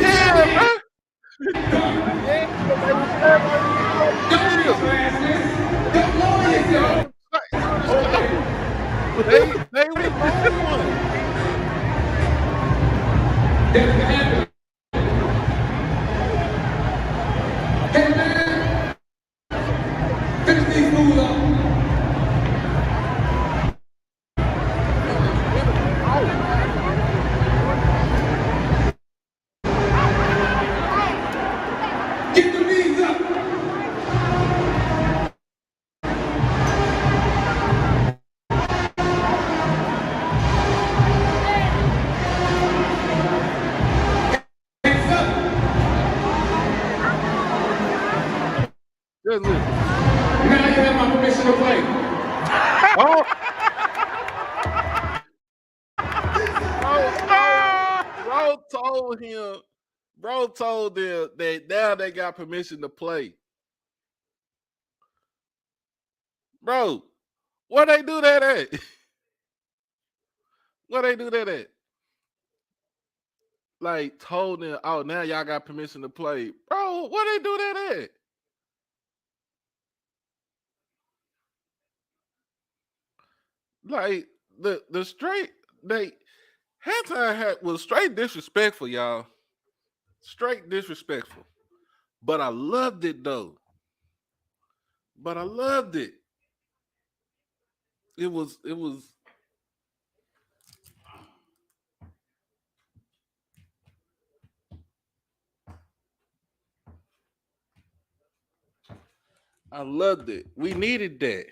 Yeah, bro. They was on one. Get the knees up. Just listen. Now you have my permission to play. Oh. Bro told them that now they got permission to play. Bro, where they do that at? Where they do that at? Like told them, oh, now y'all got permission to play. Bro, where they do that at? Like the straight they halftime was straight disrespectful, y'all. Straight disrespectful. But I loved it though. But I loved it. It was I loved it. We needed that.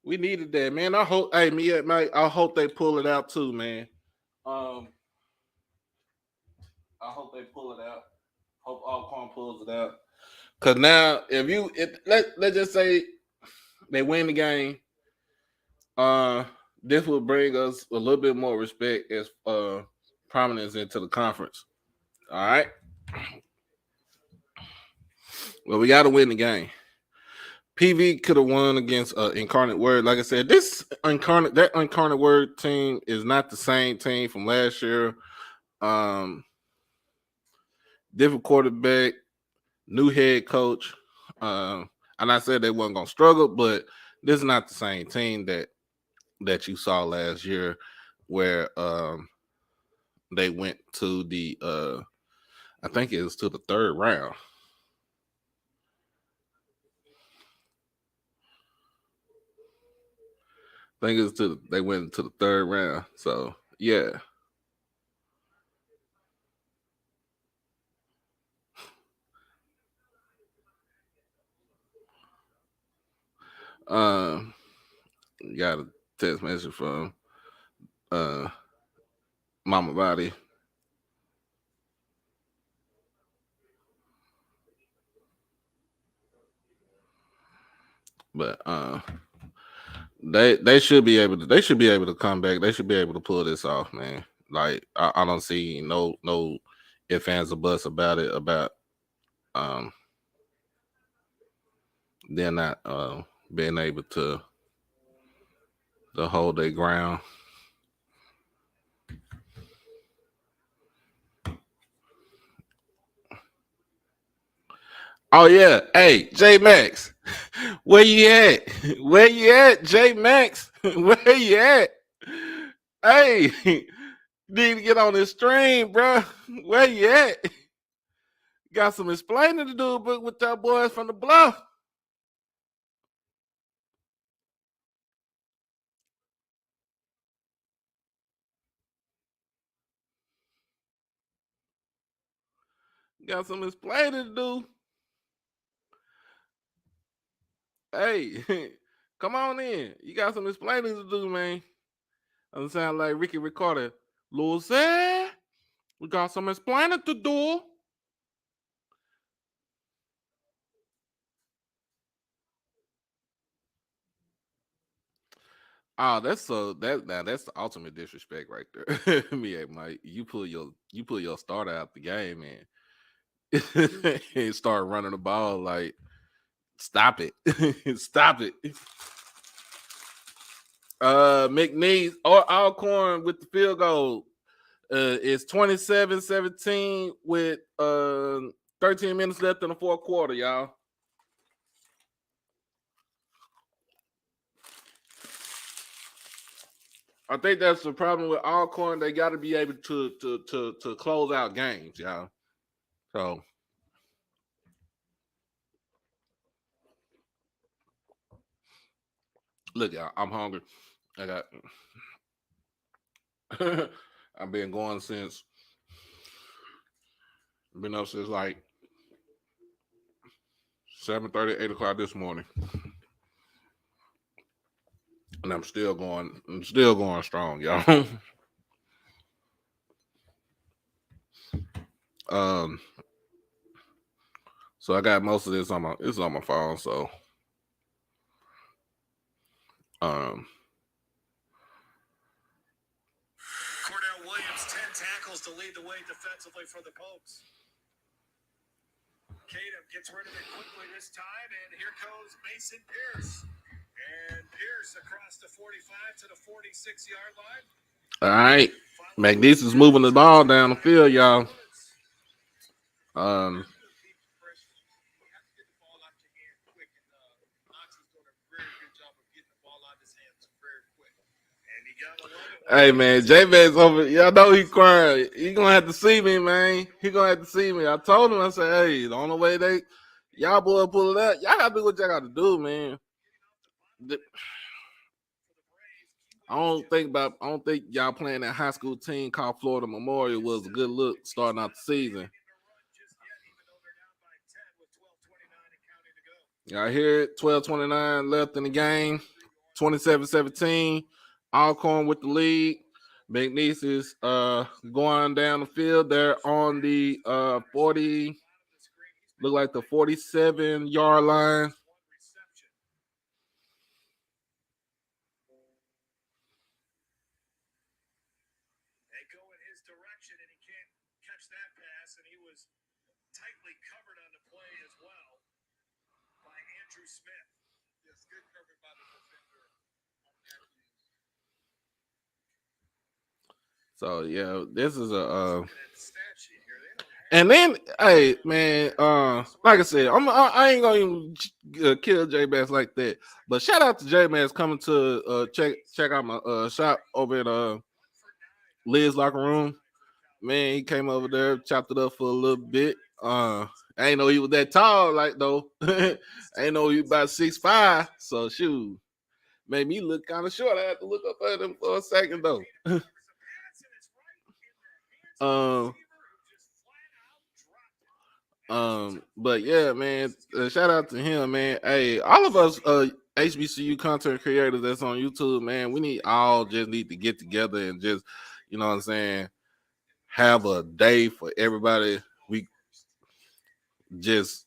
We needed that, man. I hope I hope they pull it out too, man. I hope they pull it out. Hope Alcorn pulls it out. Cause now let's just say they win the game, this will bring us a little bit more respect as prominence into the conference. All right. Well, we got to win the game. PV could have won against Incarnate Word. Like I said, that Incarnate Word team is not the same team from last year. Different quarterback, new head coach. And I said they wasn't gonna struggle, but this is not the same team that you saw last year, where they went to the I think it was to the third round. I think it was they went to the third round. So yeah. Got a text message from Mama Body. But they should be able to come back. They should be able to pull this off, man. Like I don't see no if fans or buts about it, about they're not being able to hold their ground. Oh yeah, hey J Max, where you at? Where you at, J Max? Where you at? Hey, need to get on this stream, bro. Where you at? Got some explaining to do, but with that boys from the bluff. Got some explaining to do. Hey, Come on in. You got some explaining to do, man. Doesn't sound like Ricky Ricardo. Lucy, we got some explaining to do. Oh, that's that's the ultimate disrespect right there. Yeah, Mike, you pull your starter out the game, man, and start running the ball. Like, stop it, stop it. McNeese or Alcorn with the field goal. It's 27-17 with 13 minutes left in the fourth quarter, y'all. I think that's the problem with Alcorn. They got to be able to close out games, y'all. So look, y'all, I'm hungry. I got. I've been going since. Been up since like 7:30, 8 o'clock this morning, and I'm still going. I'm still going strong, y'all. So I got most of this on my. It's on my phone, so Cordell Williams, 10 tackles to lead the way defensively for the Pokes. Kadem gets rid of it quickly this time, and here goes Mason Pierce. And Pierce across the 45 to the 46-yard line. all right, McNeese is moving the ball down the field, y'all. Hey man, J-Man's over. Y'all know he crying. He gonna have to see me, man. He gonna have to see me. I told him, I said, hey, the only way y'all boy pull it up, y'all gotta do what y'all gotta do, man. I don't think y'all playing that high school team called Florida Memorial was a good look starting out the season. Y'all hear it? 12:29 left in the game. 27-17. Alcorn with the lead. McNeese is going down the field. They're on the 40, look like the 47-yard line. They go in his direction, and he can't catch that pass, and he was tightly covered on the play as well by Andrew Smith. Yes, good covered by the defender. So yeah, this is a and then hey man, like I said, I ain't gonna even kill J Bass like that. But shout out to J Bass coming to check out my shop over at Liz Locker Room. Man, he came over there, chopped it up for a little bit. I ain't know he was that tall, like though. I ain't know he was about 6'5", so shoot. Made me look kind of short. I had to look up at him for a second though. But yeah, man, shout out to him, man. Hey, all of us HBCU content creators that's on YouTube, man, we need to get together and just, you know what I'm saying, have a day for everybody. We just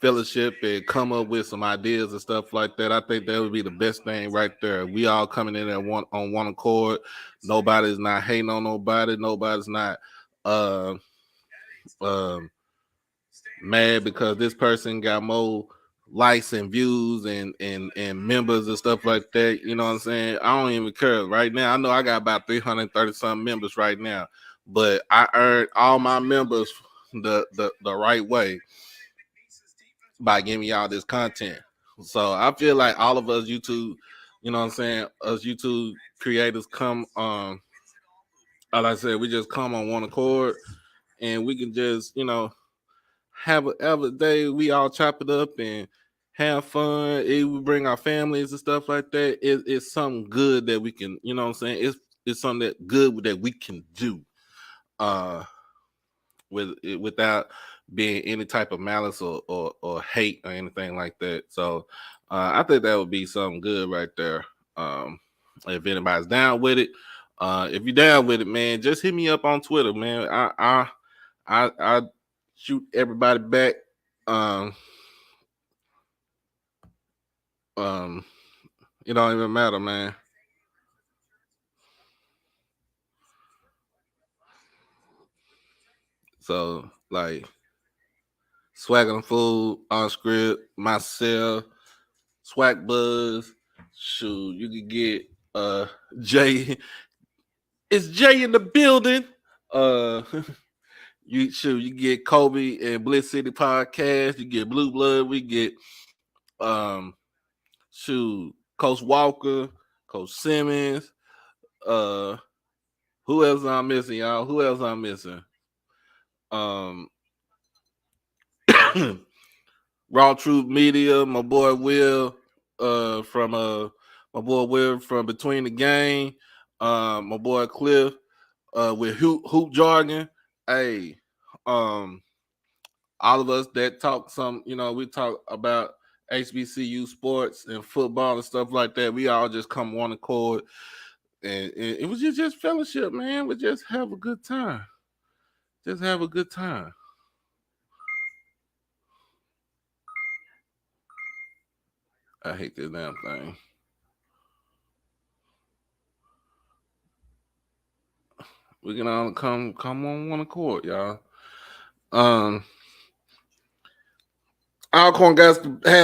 fellowship and come up with some ideas and stuff like that. I think that would be the best thing right there. We all coming in on one accord. Nobody's not hating on nobody. Nobody's not mad because this person got more likes and views and members and stuff like that. You know what I'm saying? I don't even care right now. I know I got about 330 some members right now, but I earned all my members the right way by giving y'all this content. So I feel like all of us YouTube, you know what I'm saying, us YouTube creators come like I said, we just come on one accord and we can just, you know, have a day we all chop it up and have fun. We bring our families and stuff like that. It's something good that we can, you know what I'm saying? It's something that good that we can do. without being any type of malice or hate or anything like that. So I think that would be something good right there. If anybody's down with it, if you're down with it, man, just hit me up on Twitter, man. I shoot everybody back. It don't even matter, man. So like swagging food on script, myself, swag buzz. Shoot, you could get Jay. It's Jay in the building. Uh you get Kobe and Bliss City podcast, you get Blue Blood, we get um Coach Walker, Coach Simmons, uh who else I'm missing, y'all? Who else I'm missing? Um Raw Truth Media, my boy Will, from my boy Will from Between the Game, my boy Cliff, with hoop jargon. Hey, all of us that talk we talk about HBCU sports and football and stuff like that. We all just come one accord, and it was just fellowship, man. We just have a good time. Just have a good time. I hate this damn thing. We can all come on one accord, y'all. Alcorn has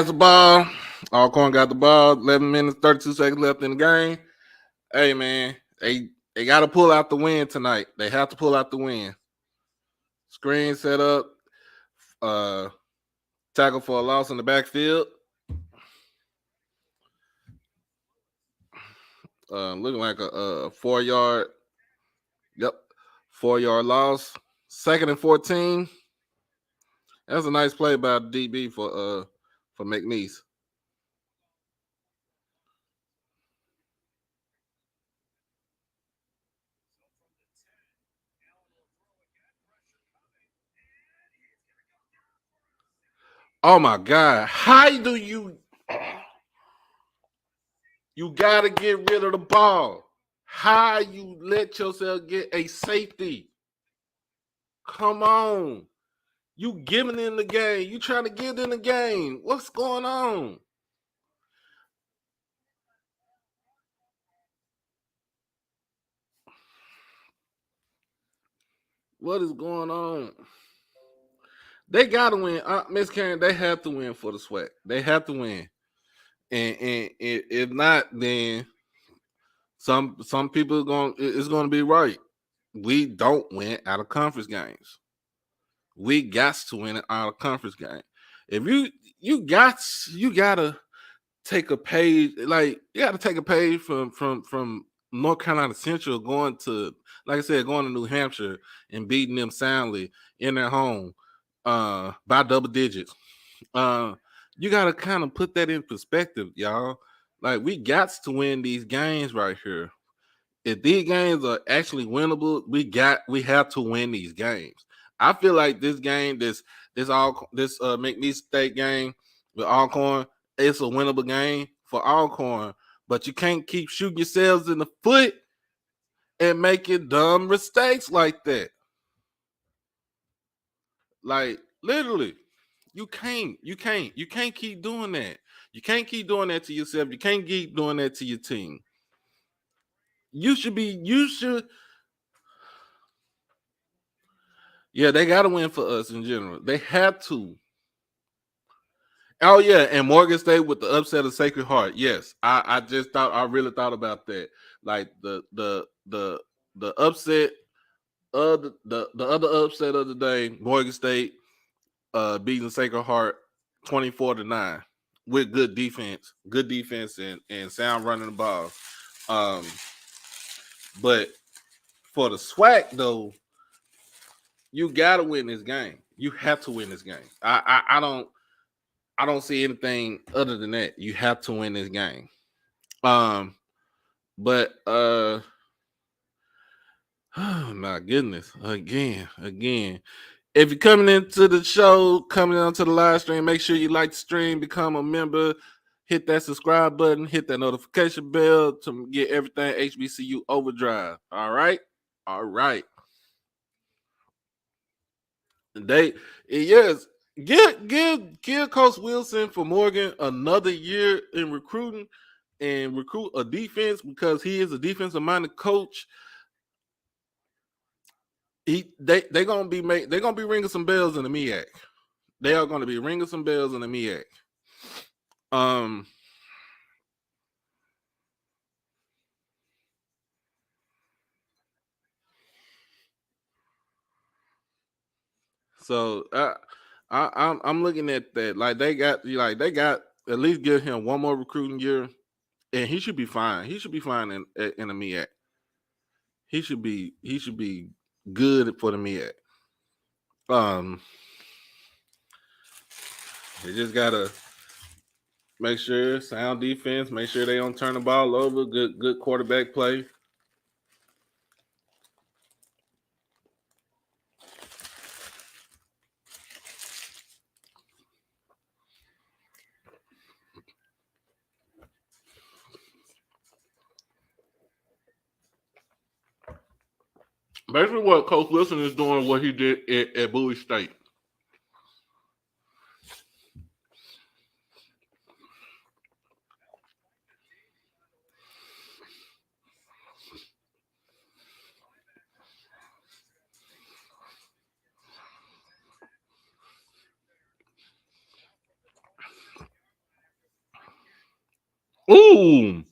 the ball. Alcorn got the ball. 11 minutes, 32 seconds left in the game. Hey man, they got to pull out the win tonight. They have to pull out the win. Screen set up. Tackle for a loss in the backfield. Looking like a 4-yard. Yep, 4-yard loss. 2nd and 14. That's a nice play by DB for McNeese. Oh my God! How do you gotta get rid of the ball? How you let yourself get a safety? Come on. You giving in the game. You trying to get in the game. What's going on? What is going on? They gotta win. Miss Karen, they have to win for the sweat. They have to win. And if not, then some people it's gonna be right. We don't win out of conference games. We got to win it out of conference game. If you gotta take a page, like you gotta take a page from North Carolina Central going to, like I said, going to New Hampshire and beating them soundly in their home by double digits. You gotta kind of put that in perspective, y'all. Like we got to win these games right here. If these games are actually winnable, we have to win these games. I feel like this game, this McNeese State game with Alcorn, it's a winnable game for Alcorn, but you can't keep shooting yourselves in the foot and making dumb mistakes like that. Like literally, you can't keep doing that. You can't keep doing that to yourself. You can't keep doing that to your team. You should. Yeah, they got to win for us in general. They have to. Oh yeah, and Morgan State with the upset of Sacred Heart. Yes, I just thought, I really thought about that. Like the upset of the other upset of the day, Morgan State beating Sacred Heart 24-9 with good defense and sound running the ball. But for the SWAC though, you gotta win this game. You have to win this game. I don't see anything other than that. You have to win this game. But oh my goodness, again, If you're coming into the show, coming onto the live stream, make sure you like the stream, become a member, hit that subscribe button, hit that notification bell to get everything HBCU Overdrive. All right? All right. Yes, give Coach Wilson for Morgan another year in recruiting and recruit a defense because he is a defensive minded coach. They're gonna be ringing some bells in the MEAC. They are gonna be ringing some bells in the MEAC. So I'm looking at that. Like they got at least give him one more recruiting year, and he should be fine. He should be fine in the MEAC. He should be good for the MEAC. They just gotta make sure sound defense, make sure they don't turn the ball over, good quarterback play. Basically, what Coach Wilson is doing, what he did at Bowie State. Ooh,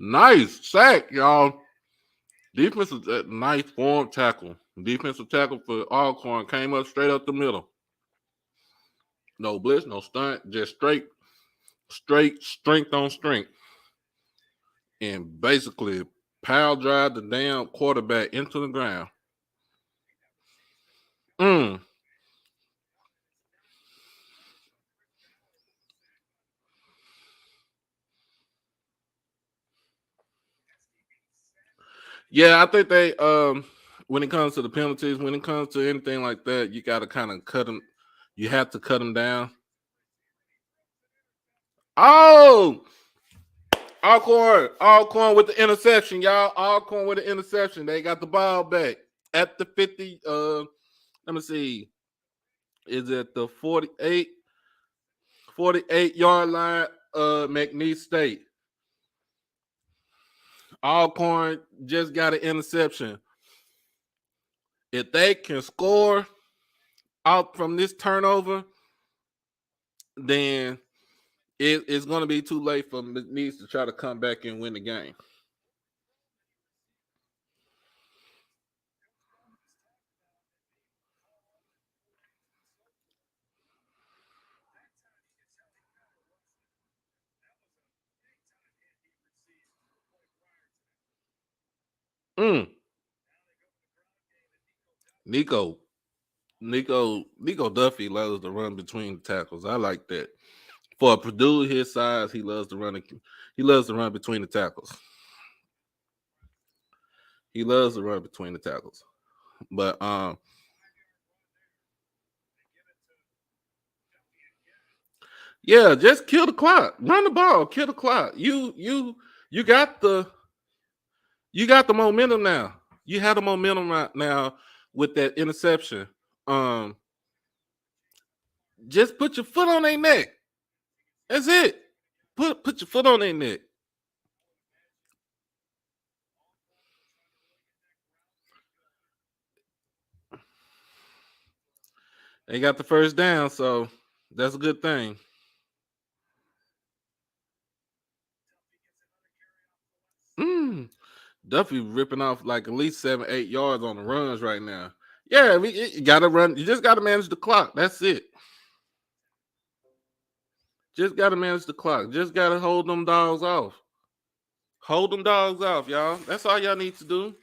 nice sack, y'all. Defensive nice form tackle. Defensive tackle for Alcorn came up straight up the middle. No blitz, no stunt, just straight strength on strength. And basically power drive the damn quarterback into the ground. Yeah, I think they when it comes to the penalties, when it comes to anything like that, you got to kind of cut them. You have to cut them down. Oh, Alcorn with the interception, y'all. Alcorn with the interception. They got the ball back at the 50. Let me see. Is it the 48 yard line? McNeese State. Alcorn just got an interception. If they can score out from this turnover, then it's going to be too late for McNeese to try to come back and win the game. Nico Duffy loves to run between the tackles. I like that. For a Purdue his size, he loves to run. He loves to run between the tackles. He loves to run between the tackles. But yeah, just kill the clock. Run the ball, kill the clock. You got the momentum now. You have the momentum right now with that interception. Just put your foot on their neck. That's it. Put your foot on their neck. They got the first down, so that's a good thing. Duffy ripping off like at least 7-8 yards on the runs right now. Yeah, you gotta run. You just gotta manage the clock. That's it. Just gotta manage the clock. Just gotta hold them dogs off. Hold them dogs off, y'all. That's all y'all need to do.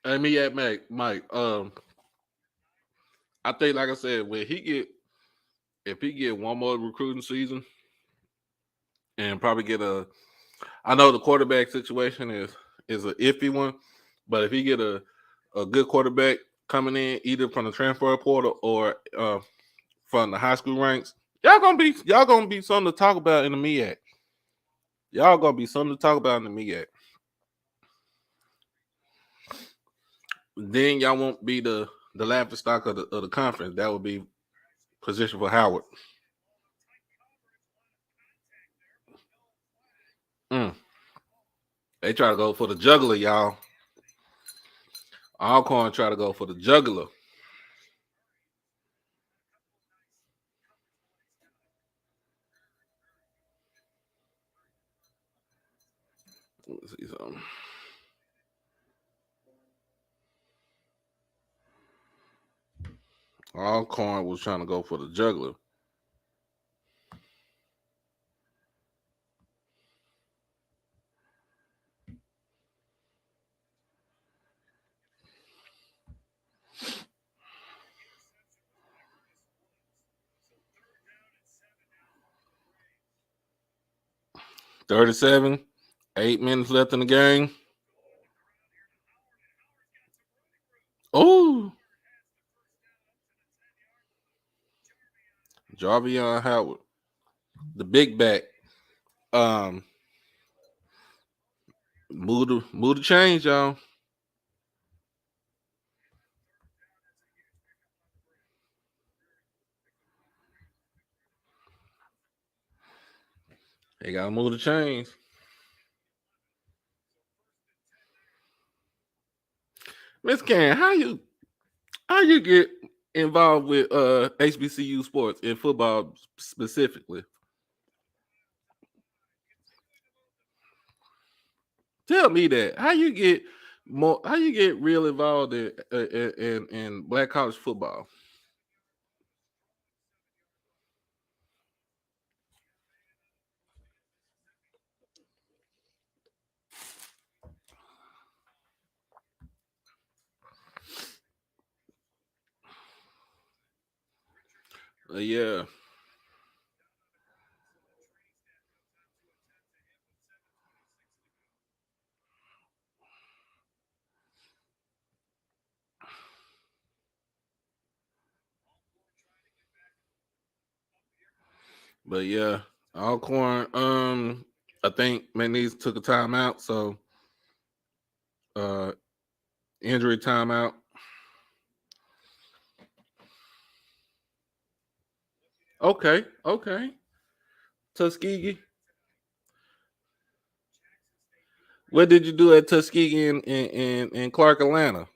Hey, me at Mike. I think, like I said, if he get one more recruiting season and probably get I know the quarterback situation is an iffy one, but if he get a good quarterback coming in either from the transfer portal or from the high school ranks, y'all gonna be something to talk about in the MEAC. Y'all gonna be something to talk about in the MEAC. Then y'all won't be the laughing stock of the conference. That would be position for Howard. Mm. They try to go for the juggler, y'all. Alcorn try to go for the juggler. Let's see something. Alcorn was trying to go for the juggler. $37, 8 minutes left in the game. Oh, Jarvion Howard, the big back. Move the change, y'all. They gotta move the chains. Miss Karen, how you get involved with HBCU sports and football specifically? Tell me that. How you get real involved in black college football? Yeah. But yeah, Alcorn, I think McNeese took a timeout, so uh injury timeout. Okay. Tuskegee. What did you do at Tuskegee in Clark, Atlanta?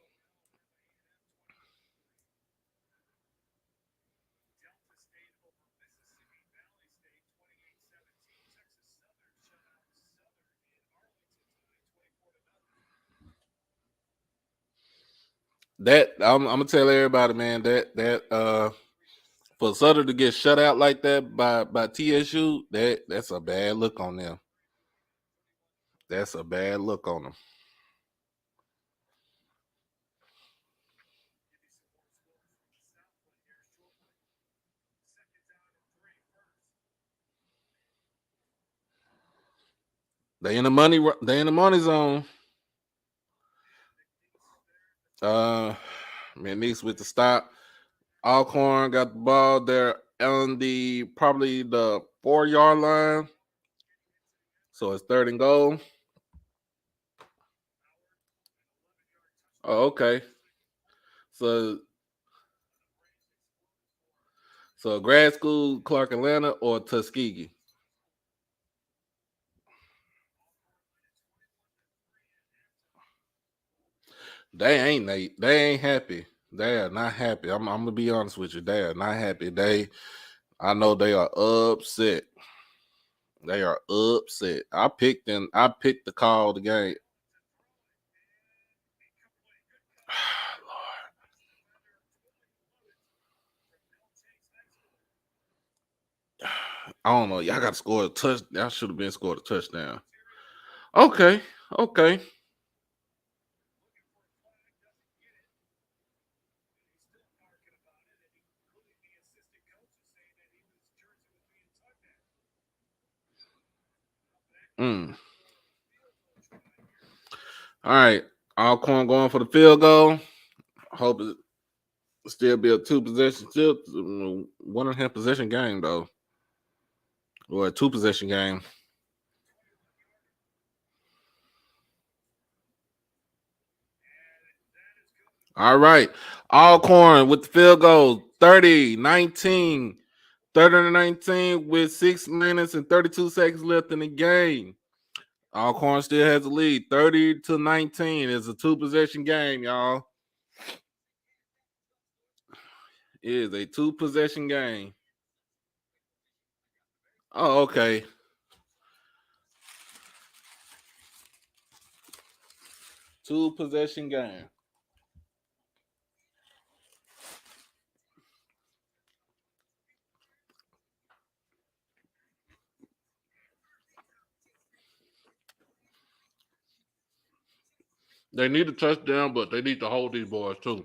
That I'm gonna tell everybody, man, that for Sutter to get shut out like that by TSU, that's a bad look on them. That's a bad look on them. They in the money. They in the money zone. Uh, McNeese with the stop. Alcorn got the ball there on the probably the 4 yard line. So it's third and goal. Oh, okay. So grad school, Clark Atlanta or Tuskegee. They ain't happy. They are not happy. I'm gonna be honest with you. They are not happy. I know they are upset. They are upset. I picked them. I picked the call of the game. I don't know. Y'all got to score a touch. Y'all should have been scored a touchdown. Okay. All right. Alcorn going for the field goal. Hope it still be a 2-possession, still 1.5 possession game though, or a 2-possession game. All right. Alcorn with the field goal 30-19. 30-19 with 6 minutes and 32 seconds left in the game. Alcorn still has the lead. 30-19 is a 2-possession game, y'all. It is a 2-possession game. Oh, okay. Two-possession game. They need a touchdown, but they need to hold these boys too.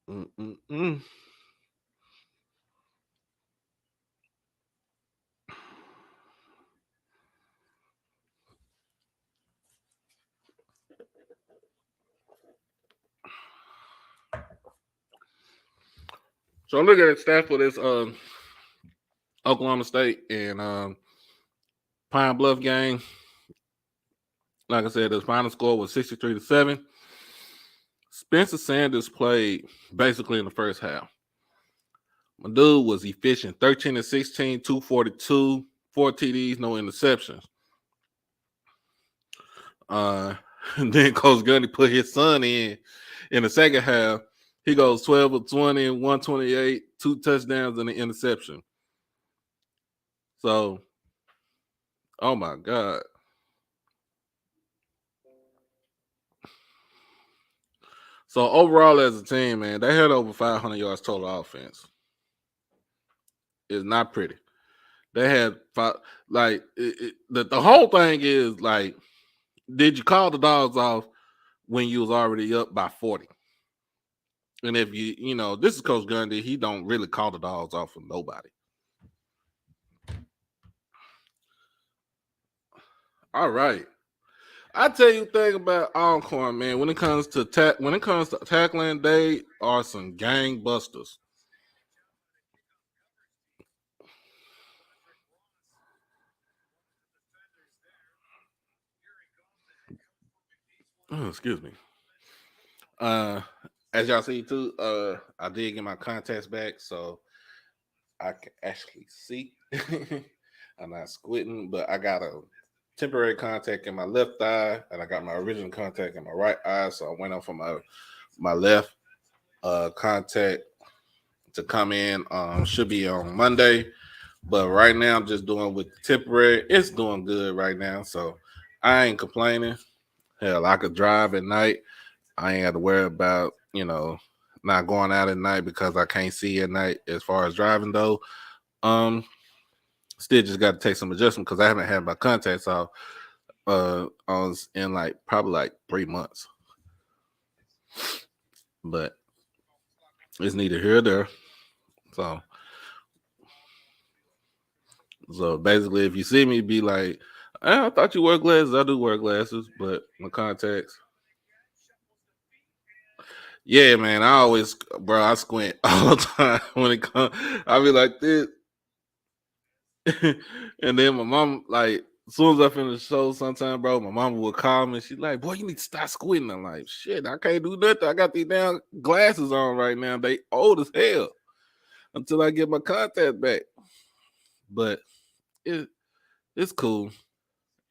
Mm-mm-mm. So look at the stats for this Oklahoma State and Pine Bluff game. Like I said, the final score was 63-7. Spencer Sanders played basically in the first half. My dude was efficient. 13-16, 242, 4 TDs, no interceptions. And then Coach Gundy put his son in the second half. He goes 12 of 20, 128, 2 touchdowns and an interception. So, oh my God. So overall as a team, man, they had over 500 yards total offense. It's not pretty. They had the whole thing is like, did you call the dogs off when you was already up by 40? And if this is Coach Gundy, he don't really call the dogs off for nobody. All right. I tell you the thing about Alcorn, man. When it comes to tackling, they are some gangbusters. Oh, excuse me. As y'all see too, I did get my contacts back, so I can actually see. I'm not squinting, but I got a temporary contact in my left eye, and I got my original contact in my right eye. So I went on for my left contact to come in. Should be on Monday, but right now I'm just doing with temporary. It's doing good right now, so I ain't complaining. Hell, I could drive at night. I ain't got to worry about not going out at night because I can't see at night. As far as driving though, still just got to take some adjustment because I haven't had my contacts off in probably 3 months. But it's neither here or there. So basically, if you see me, be like, I thought you wear glasses. I do wear glasses, but my contacts. Yeah, man. I squint all the time when it comes. I be like this. And then my mom, like, as soon as I finish the show, sometime, bro, my mama will call me. She's like, boy, you need to stop squinting. I'm like, shit, I can't do nothing. I got these damn glasses on right now. They old as hell until I get my contact back. But it's cool.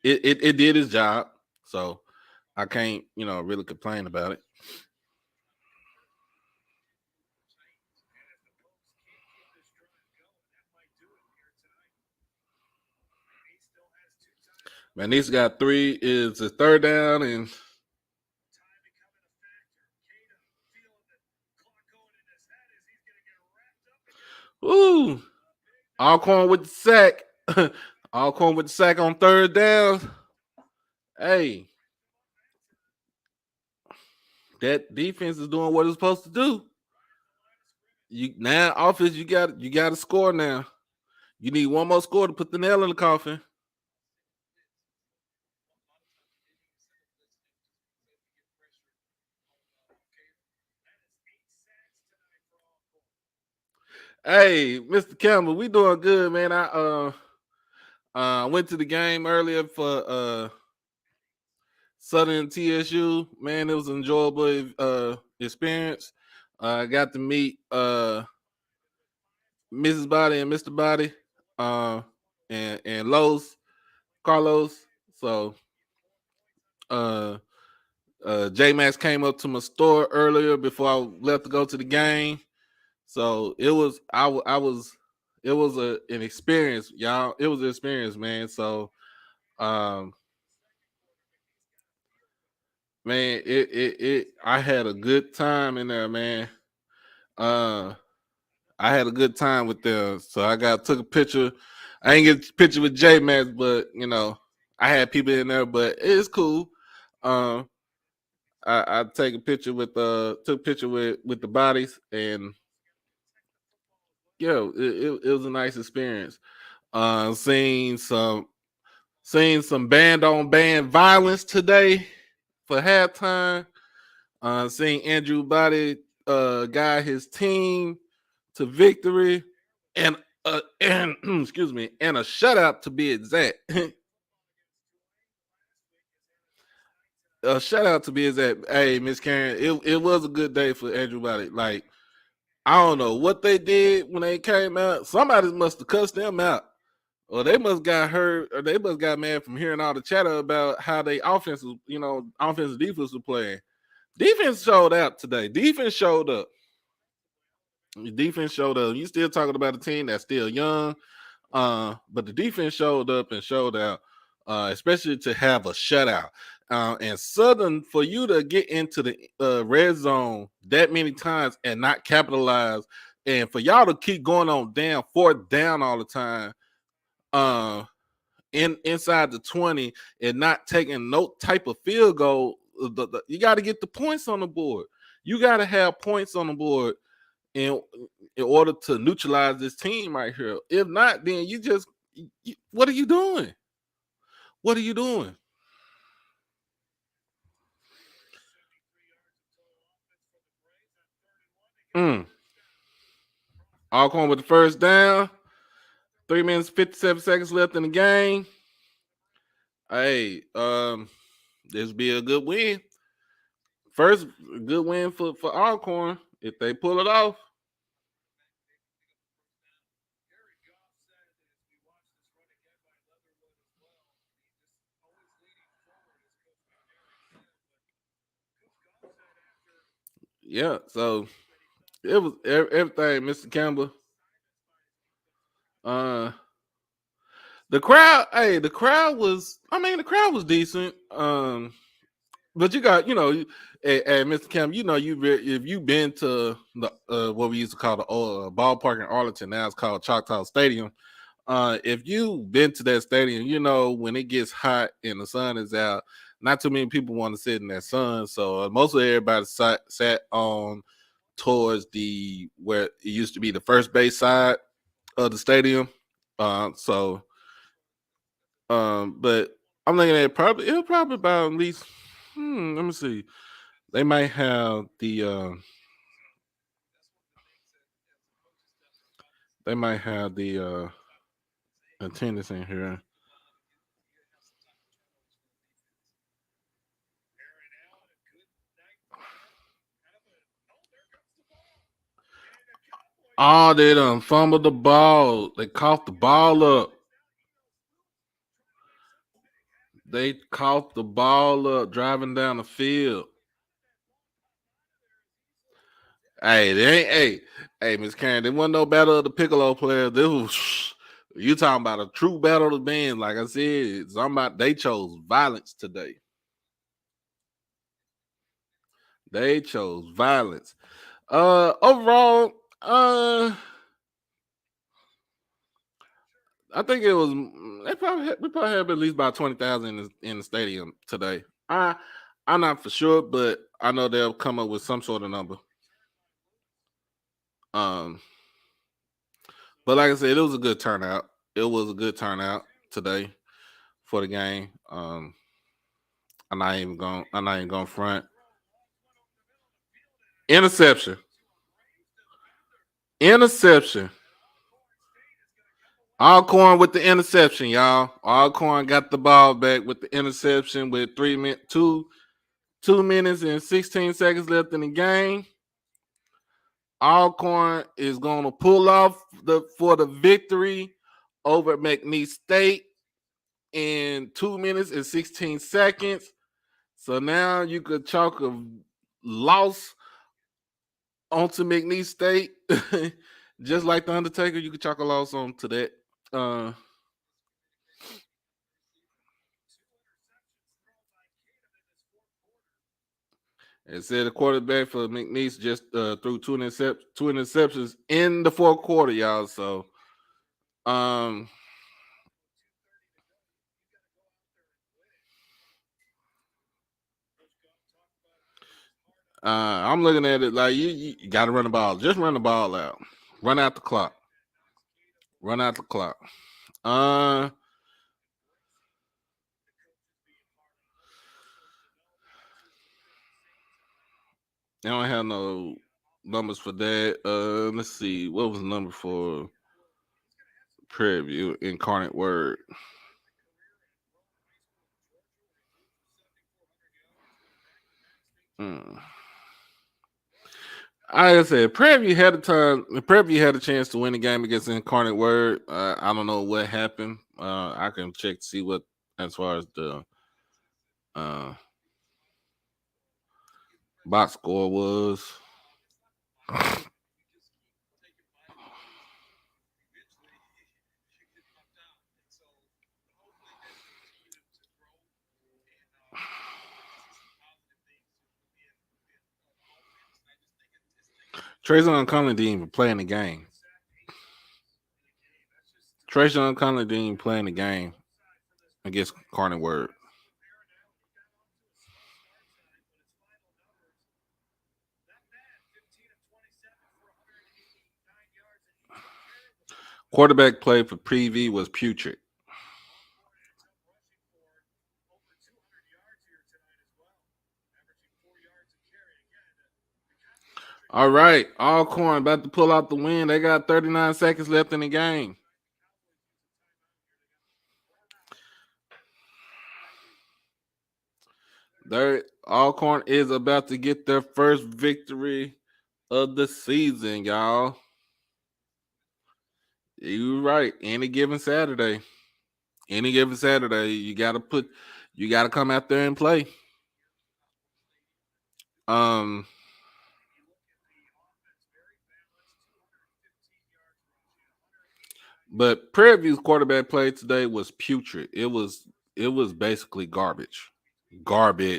It did its job. So I can't, really complain about it. Man, he's got 3. Is the third down Ooh, Alcorn with the sack. Alcorn with the sack on third down. Hey, that defense is doing what it's supposed to do. You now offense, you got to score now. You need one more score to put the nail in the coffin. Hey, Mr. Campbell, we doing good, man. I went to the game earlier for Southern TSU. Man, it was an enjoyable experience. I got to meet Mrs. Body and Mr. Body, and Los Carlos. So uh J Max came up to my store earlier before I left to go to the game. So it was I was it was an experience, y'all. It was an experience, man. So um man, it I had a good time in there, man. Uh I had a good time with them. So I took a picture. I ain't get a picture with J Max, but I had people in there, but it's cool. Um I take a picture with took a picture with the bodies, and it was a nice experience. Seeing some band on band violence today for halftime. Seeing Andrew Body guide his team to victory, and excuse me, and a shutout to be exact. A shout out to be exact. Hey, Miss Karen, it was a good day for Andrew Body. Like, I don't know what they did when they came out. Somebody must have cussed them out, or they must got hurt, or they must got mad from hearing all the chatter about how they offensive defense was playing. Defense showed out today. Defense showed up. Defense showed up. You still talking about a team that's still young, but the defense showed up and showed out, especially to have a shutout. And Southern, for you to get into the red zone that many times and not capitalize, and for y'all to keep going on down fourth down all the time, inside the 20 and not taking no type of field goal, you got to get the points on the board. You got to have points on the board in order to neutralize this team right here. If not, then what are you doing? What are you doing? Alcorn with the first down. 3 minutes 57 seconds left in the game. Hey, this be a good win. First good win for Alcorn if they pull it off. Yeah, so it was everything, Mr. Campbell. The crowd, the crowd was, the crowd was decent. But you got, Mr. Campbell, if you've been to the what we used to call the ballpark in Arlington, now it's called Choctaw Stadium. If you've been to that stadium, when it gets hot and the sun is out, not too many people want to sit in that sun. So most of everybody sat on towards where it used to be the first base side of the stadium. But I'm looking at it'll probably about at least, let me see. They might have the attendance in here. Oh, they done fumbled the ball. They coughed the ball up. They coughed the ball up driving down the field. Hey, they ain't. Hey, Miss Karen, there wasn't no battle of the Piccolo players. This was you talking about a true battle of the bands. Like I said, they chose violence today. They chose violence. Overall, I think it was. We probably had at least about 20,000 in the stadium today. I'm not for sure, but I know they'll come up with some sort of number. But like I said, it was a good turnout. It was a good turnout today for the game. I'm not even going front. Interception. Alcorn with the interception, y'all. Alcorn got the ball back with the interception with 2 minutes and 16 seconds left in the game. Alcorn is going to pull off for the victory over McNeese State in 2 minutes and 16 seconds. So now you could chalk a loss onto McNeese State. Just like the Undertaker, you could chalk a loss onto that. It said the quarterback for McNeese just threw two interceptions in the fourth quarter, y'all. So, I'm looking at it like you got to run the ball. Just run the ball out. Run out the clock. They don't have no numbers for that. Let's see. What was the number for Prairie View? Incarnate Word. Like I said, Prairie View had a chance to win the game against Incarnate Word. I don't know what happened. I can check to see what as far as the box score was. Trayshawn Conley didn't even play in the game. Trayshawn Conley didn't even play in the game against Incarnate Word. Quarterback play for Preview was putrid. All right, Alcorn about to pull out the win. They got 39 seconds left in the game. Alcorn is about to get their first victory of the season, y'all. You're right. Any given Saturday, you gotta come out there and play. But Prairie View's quarterback play today was putrid. It was basically garbage. Prairie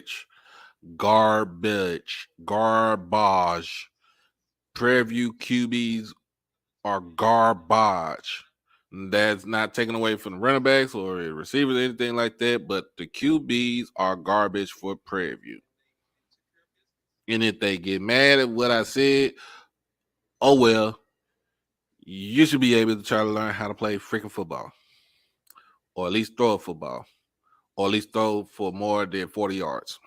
View QBs are garbage. That's not taken away from the running backs or receivers or anything like that, but the QBs are garbage for Prairie View. And if they get mad at what I said, oh well, you should be able to try to learn how to play freaking football. Or at least throw a football. Or at least throw for more than 40 yards.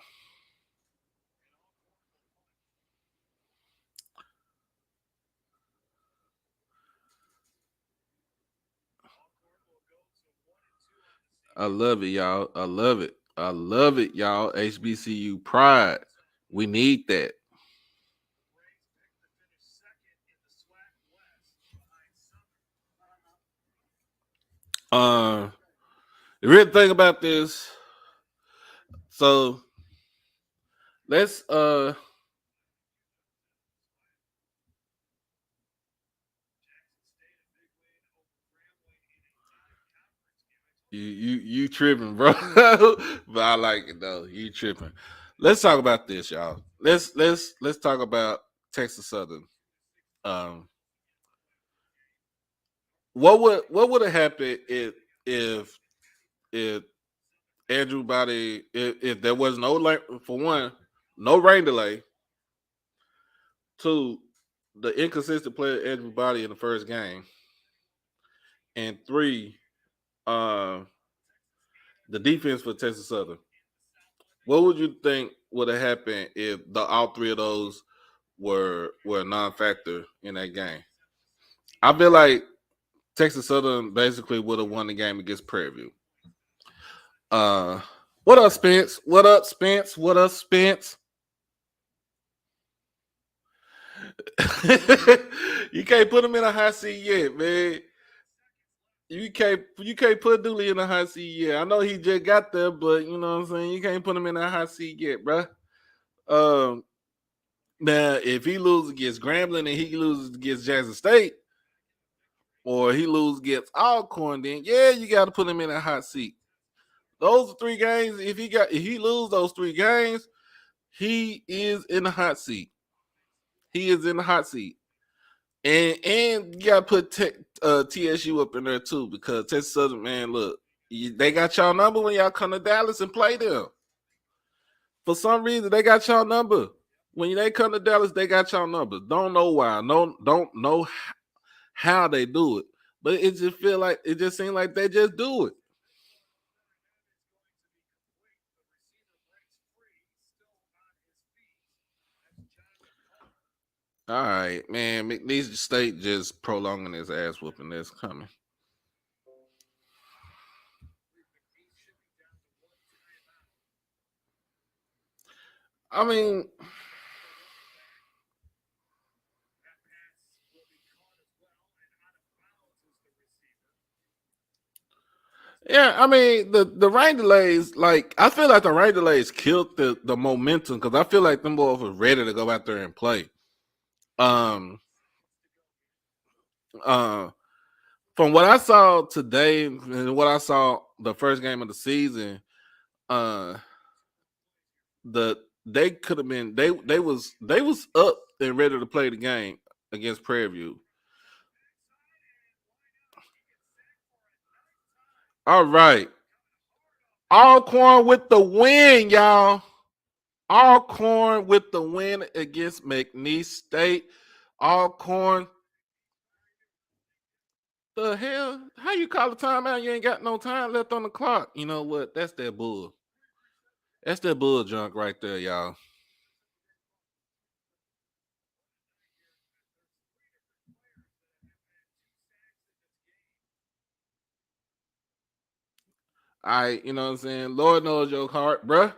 I love it, y'all. I love it, y'all. HBCU pride. We need that. The real thing about this, so let's you tripping, bro. But I like it though. You tripping. Let's talk about this, y'all. Let's talk about Texas Southern. what would have happened if Andrew Body if there was for one no rain delay, two the inconsistent play of Andrew Body in the first game, and three the defense for Texas Southern. What would you think would have happened if all three of those were a non-factor in that game? I feel like Texas Southern basically would have won the game against Prairie View. What up, Spence? What up, Spence? What up, Spence? You can't put him in a hot seat yet, man. You can't put Dooley in a hot seat yet. I know he just got there, but you know what I'm saying. You can't put him in a hot seat yet, bro. Now if he loses against Grambling and he loses against Jackson State, or he loses against Alcorn, then yeah, you got to put him in a hot seat. Those 3 games, if he lose those 3 games, he is in the hot seat. He is in the hot seat. And you gotta put TSU up in there too, because Texas Southern, man, look, they got y'all number when y'all come to Dallas and play them. For some reason, they got y'all number. When they come to Dallas, they got y'all number. Don't know why. Don't know how they do it. But it just seems like they just do it. All right, man. McNeese State just prolonging his ass whooping that's coming. I mean, yeah, I mean the rain delays, like I feel like the rain delays killed the momentum because I feel like them boys were ready to go out there and play. From what I saw today and what I saw the first game of the season, they could have been they was up and ready to play the game against Prairie View. All right. Alcorn with the win, y'all. Alcorn with the win against McNeese State. Alcorn. The hell? How you call the timeout? You ain't got no time left on the clock. You know what? That's that bull. That's that bull junk right there, y'all. All right, you know what I'm saying? Lord knows your heart, bruh.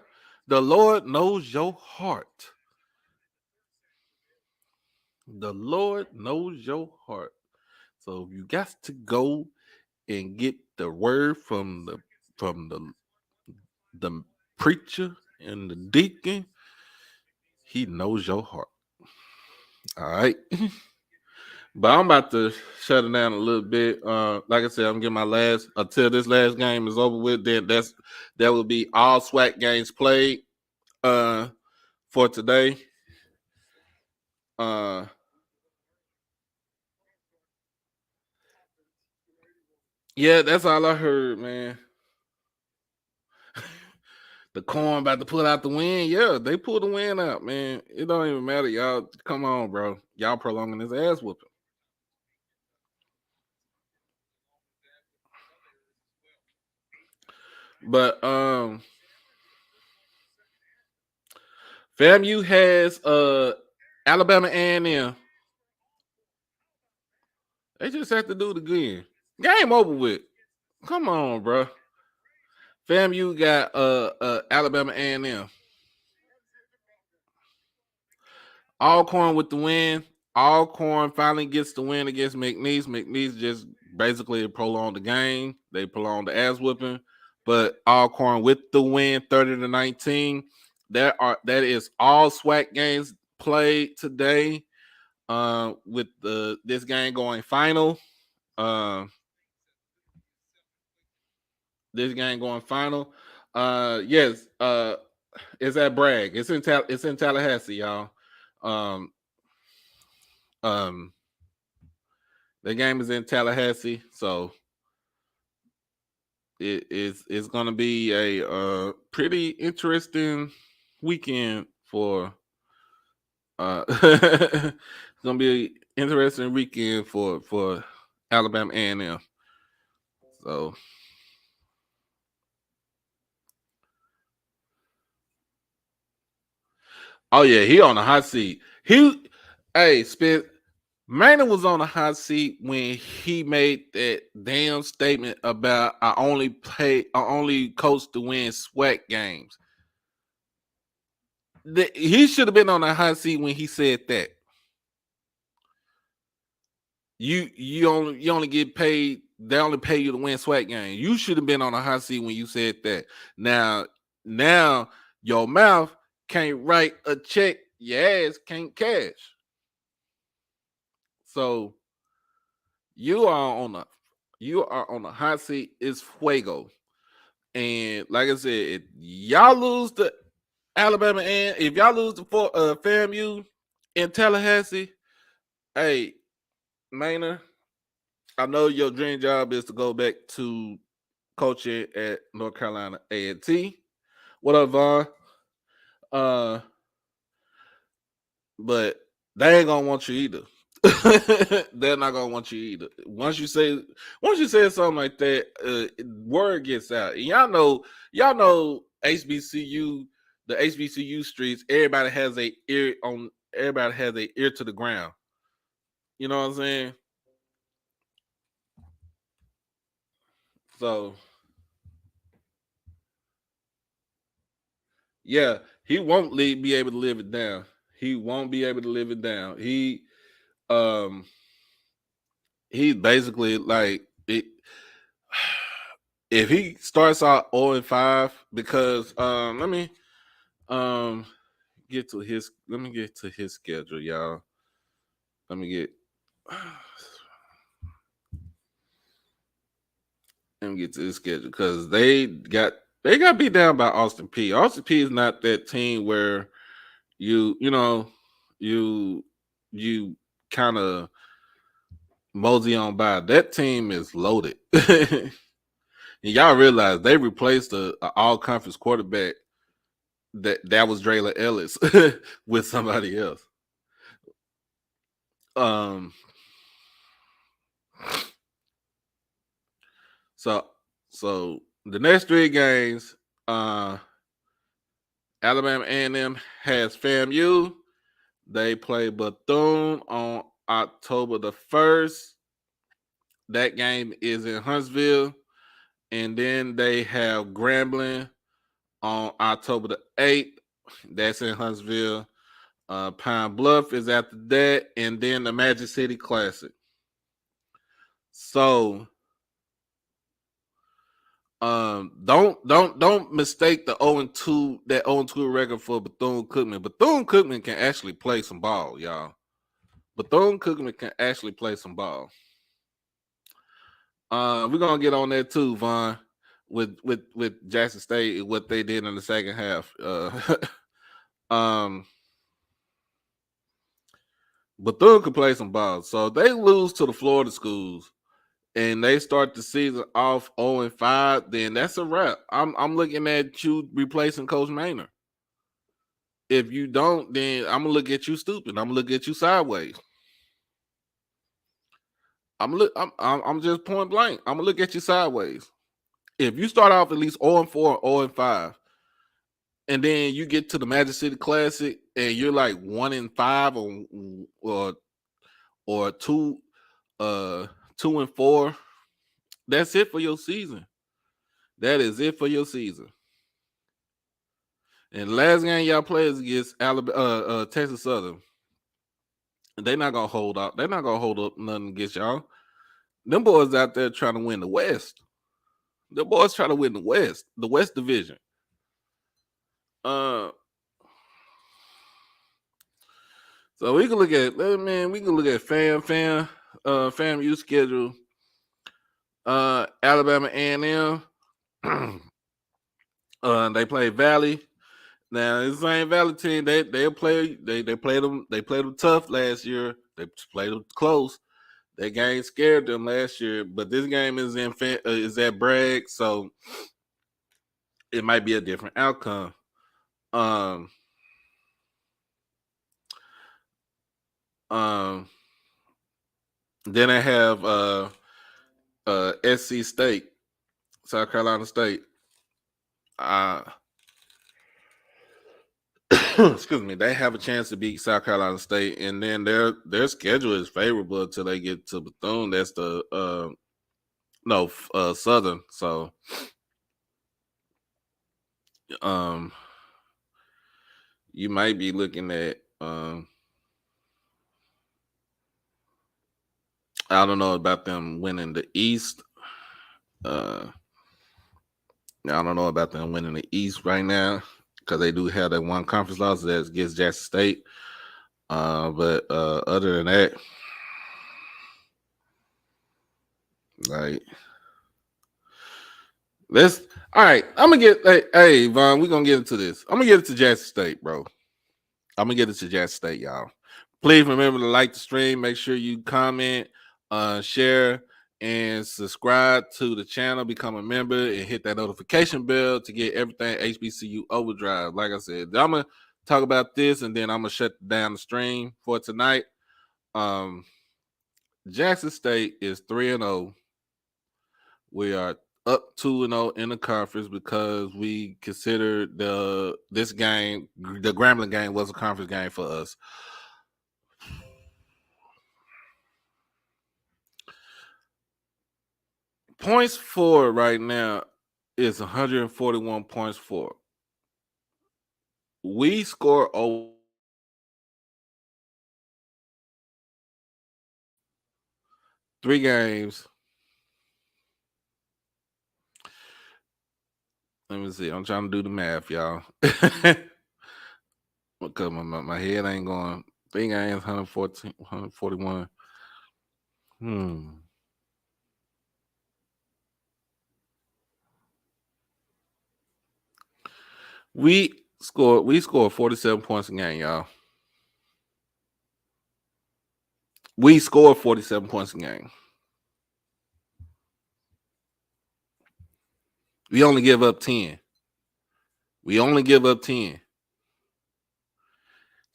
The Lord knows your heart. The Lord knows your heart. So you got to go and get the word from the preacher and the deacon. He knows your heart. All right. But I'm about to shut it down a little bit. Like I said, I'm getting my last until this last game is over with. Then that will be all SWAC games played for today. Yeah, that's all I heard, man. The Corn about to put out the win. Yeah, they pulled the win out, man. It don't even matter, y'all. Come on, bro. Y'all prolonging his ass whooping. But FAMU has Alabama A&M. They just have to do it again. Game over with. Come on, bro. FAMU got Alabama A&M. Alcorn with the win. Alcorn finally gets the win against McNeese. McNeese just basically prolonged the game. They prolonged the ass whooping. But Alcorn with the win, 30-19. That is all SWAC games played today. With this game going final. This game going final. Yes. It's at Bragg. It's in Tallahassee, y'all. The game is in Tallahassee, so it's going to be a pretty interesting weekend for. It's going to be an interesting weekend for Alabama A&M. So. Oh yeah, he on the hot seat. Spence Manning was on the hot seat when he made that damn statement about I only coach to win SWAC games. He should have been on the hot seat when he said that. You only get paid. They only pay you to win SWAC games. You should have been on the hot seat when you said that. Now your mouth can't write a check. Your ass can't cash. So you are on the hot seat. It's fuego. And like I said, if y'all lose to Alabama and if y'all lose to FAMU in Tallahassee, hey, Maynard, I know your dream job is to go back to coaching at North Carolina A&T. What up, Vaughn? But they ain't gonna want you either. They're not gonna want you either. Once you say something like that, word gets out. And y'all know HBCU, the HBCU streets. Everybody has a ear to the ground. You know what I'm saying? So yeah, he won't be able to live it down. He won't be able to live it down. He's basically like it. If he starts out 0-5, because let me get to his schedule, y'all. Let me get to his schedule because they got beat down by Austin Peay. Austin Peay is not that team where you kind of mosey on by. That team is loaded. And y'all realize they replaced a all-conference quarterback that was Drayla Ellis with somebody else. So the next 3 games, Alabama A&M has FAMU. They play Bethune on October the 1st. That game is in Huntsville. And then they have Grambling on October the 8th. That's in Huntsville. Pine Bluff is after that. And then the Magic City Classic. So don't mistake the 0-2 record for Bethune-Cookman. Bethune-Cookman can actually play some ball, y'all. Bethune-Cookman can actually play some ball. We're gonna get on that too, Vaughn, with Jackson State, what they did in the second half. Bethune could play some ball. So if they lose to the Florida schools and they start the season off 0-5, then that's a wrap. I'm looking at you replacing Coach Maynard. If you don't, then I'm gonna look at you stupid. I'm gonna look at you sideways. I'm just point blank. I'm gonna look at you sideways. If you start off at least 0-4, 0-5, and then you get to the Magic City Classic and you're like 1-5 or 2-4, that's it for your season. That is it for your season. And the last game y'all play is against Texas Southern. They're not gonna hold up. They're not gonna hold up nothing against y'all. Them boys out there trying to win the West. The boys trying to win the West Division. So we can look at FAMU schedule. Alabama A&M. They play Valley. Now this ain't Valley team. They played them tough last year. They played them close. That game scared them last year, but this game is is at Bragg, so it might be a different outcome. Um, um, then I have SC State, South Carolina State. Excuse me, they have a chance to beat South Carolina State, and then their schedule is favorable until they get to Bethune. That's the Southern. So you might be looking at I don't know about them winning the East. I don't know about them winning the East right now because they do have that one conference loss that against Jackson State. But other than that, like let's all right. I'm gonna get hey Vaughn, we're gonna get into this. I'm gonna get it to Jackson State, bro. I'm gonna get it to Jackson State, y'all. Please remember to like the stream. Make sure you comment, share, and subscribe to the channel. Become a member and hit that notification bell to get everything HBCU OverDrive. Like I said, I'm gonna talk about this and then I'm gonna shut down the stream for tonight. Jackson State is 3-0. We are up 2-0 in the conference because we consider this game, the Grambling game, was a conference game for us. Points for right now is 141 points for. We score over 3 games. Let me see. I'm trying to do the math, y'all. Because my head ain't going. 3 games, 114, 141. We score 47 points a game, y'all. We score 47 points a game. We only give up 10.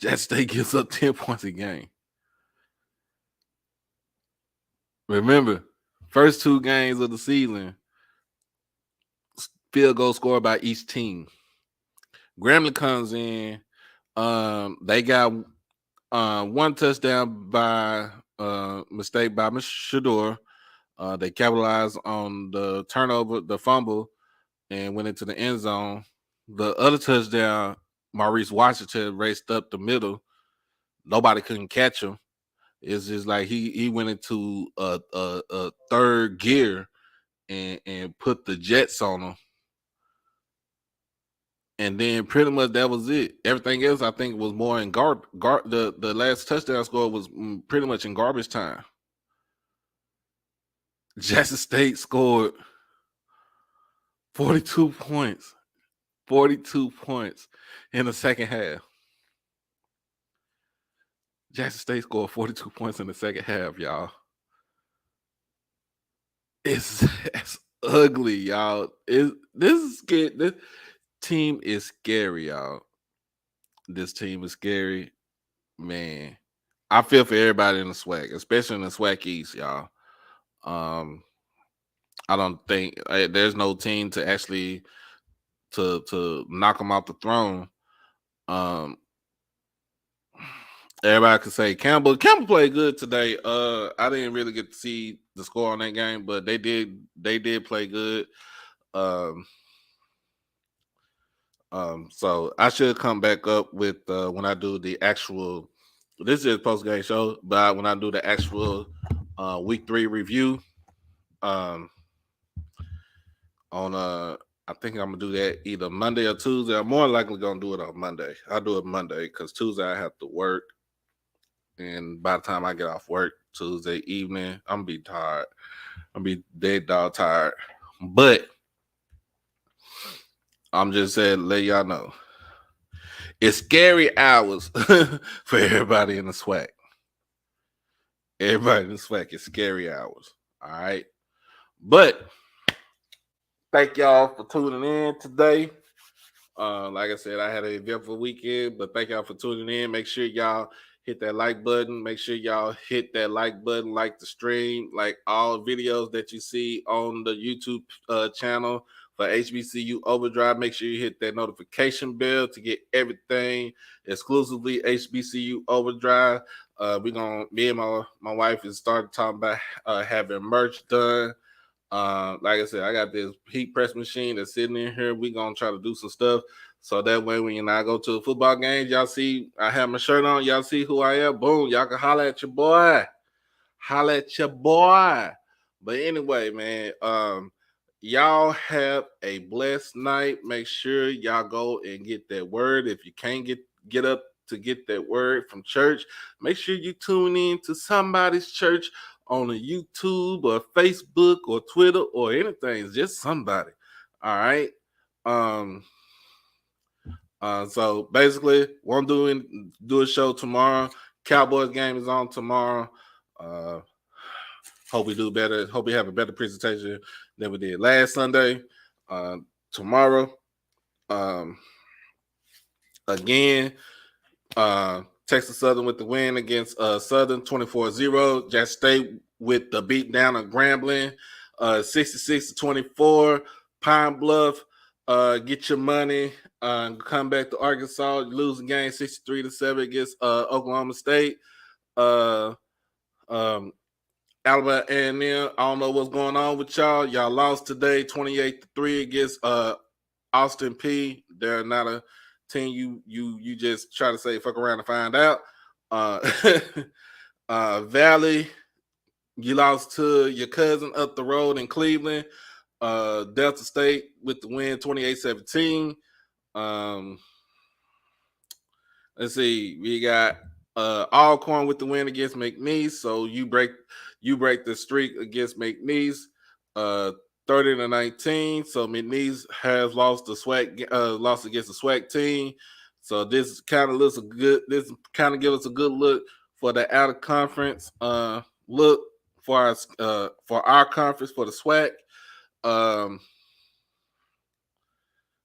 Jackson State gives up 10 points a game. Remember, first 2 games of the season, field goal scored by each team. Grambling comes in. They got 1 touchdown by mistake by Mr. Shador. They capitalized on the turnover, the fumble, and went into the end zone. The other touchdown, Maurice Washington raced up the middle. Nobody couldn't catch him. It's just like he went into a third gear and put the jets on him. And then pretty much that was it. Everything else, I think, was more in the last touchdown score was pretty much in garbage time. Jackson State scored 42 points. 42 points in the second half. Jackson State scored 42 points in the second half, y'all. It's ugly, y'all. This team is scary, y'all. This team is scary, man. I feel for everybody in the SWAC, especially in the SWAC East, y'all. I don't think there's no team to actually to knock them off the throne. Everybody could say Campbell played good today. I didn't really get to see the score on that game, but they did play good. So I should come back up with when I do the actual. This is post game show, but when I do the actual week 3 review, on I think I'm gonna do that either Monday or Tuesday. I'm more likely gonna do it on Monday. I'll do it Monday because Tuesday I have to work, and by the time I get off work Tuesday evening, I'm gonna be tired. I'm gonna be dead dog tired, but I'm just saying, let y'all know. It's scary hours for everybody in the SWAC. Everybody in the SWAC is scary hours. All right. But thank y'all for tuning in today. Like I said, I had an eventful weekend, but thank y'all for tuning in. Make sure y'all hit that like button. Make sure y'all hit that like button, like the stream, like all videos that you see on the YouTube channel for HBCU OverDrive. Make sure you hit that notification bell to get everything exclusively HBCU OverDrive. Me and my wife is started talking about having merch done. Like I said, I got this heat press machine that's sitting in here. We're gonna try to do some stuff so that way when I go to the football games, y'all see I have my shirt on, y'all see who I am. Boom, y'all can holler at your boy. Holla at your boy. But anyway, man, y'all have a blessed night. Make sure y'all go and get that word. If you can't get up to get that word from church, make sure you tune in to somebody's church on a YouTube or Facebook or Twitter or anything. It's just somebody. All right. So basically, won't do a show tomorrow. Cowboys game is on tomorrow. Hope we do better. Hope we have a better presentation than we did last Sunday. Tomorrow, again, Texas Southern with the win against Southern 24-0. Jack State with the beat down of Grambling, 66-24. Pine Bluff, get your money. Come back to Arkansas. You lose the game 63-7 against Oklahoma State. Alabama A&M, I don't know what's going on with y'all. Y'all lost today 28-3 against Austin P. They're not a team you just try to say fuck around and find out. Valley, you lost to your cousin up the road in Cleveland. Delta State with the win 28-17. Let's see, we got Alcorn with the win against McNeese. So you break the streak against McNeese, 30-19. So McNeese has lost the SWAC, lost against the SWAC team. So this kind of looks good. This kind of gives us a good look for the out of conference look for our conference for the SWAC.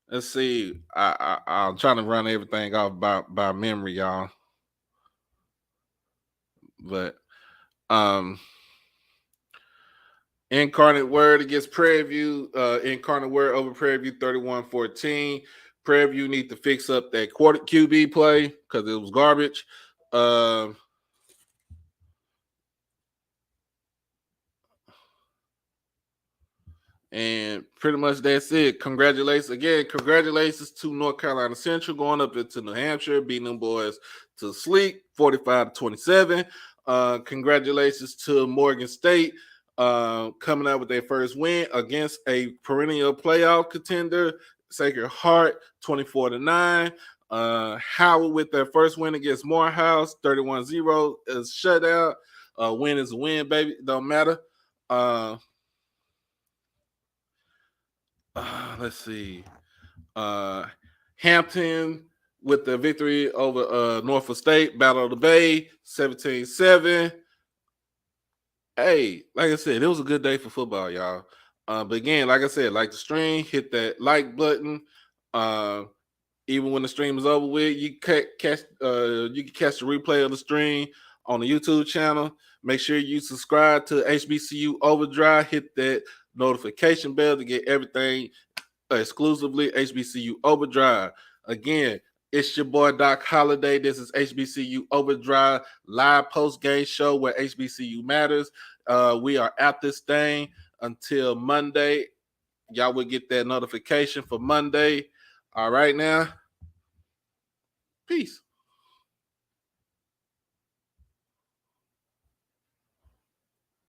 Let's see. I'm trying to run everything off by memory, y'all. But Incarnate Word against Prairie View. Incarnate Word over Prairie View 31-14. Prairie View need to fix up that quarter QB play because it was garbage. And pretty much that's it. Congratulations to North Carolina Central going up into New Hampshire, beating them boys to sleep 45-27. Congratulations to Morgan State coming out with their first win against a perennial playoff contender, Sacred Heart, 24-9. Howard with their first win against Morehouse, 31-0 is shutout. Win is a win, baby. Don't matter. Let's see. Hampton with the victory over Norfolk State, Battle of the Bay, 17-7. Hey, like I said, it was a good day for football, y'all. But again, like I said, like the stream, hit that like button. Even when the stream is over with, you can catch the replay of the stream on the YouTube channel. Make sure you subscribe to HBCU OverDrive. Hit that notification bell to get everything exclusively HBCU OverDrive. Again, it's your boy Doc Holliday. This is HBCU OverDrive live post-game show where HBCU matters. We are at this thing until Monday. Y'all will get that notification for Monday. All right now. Peace.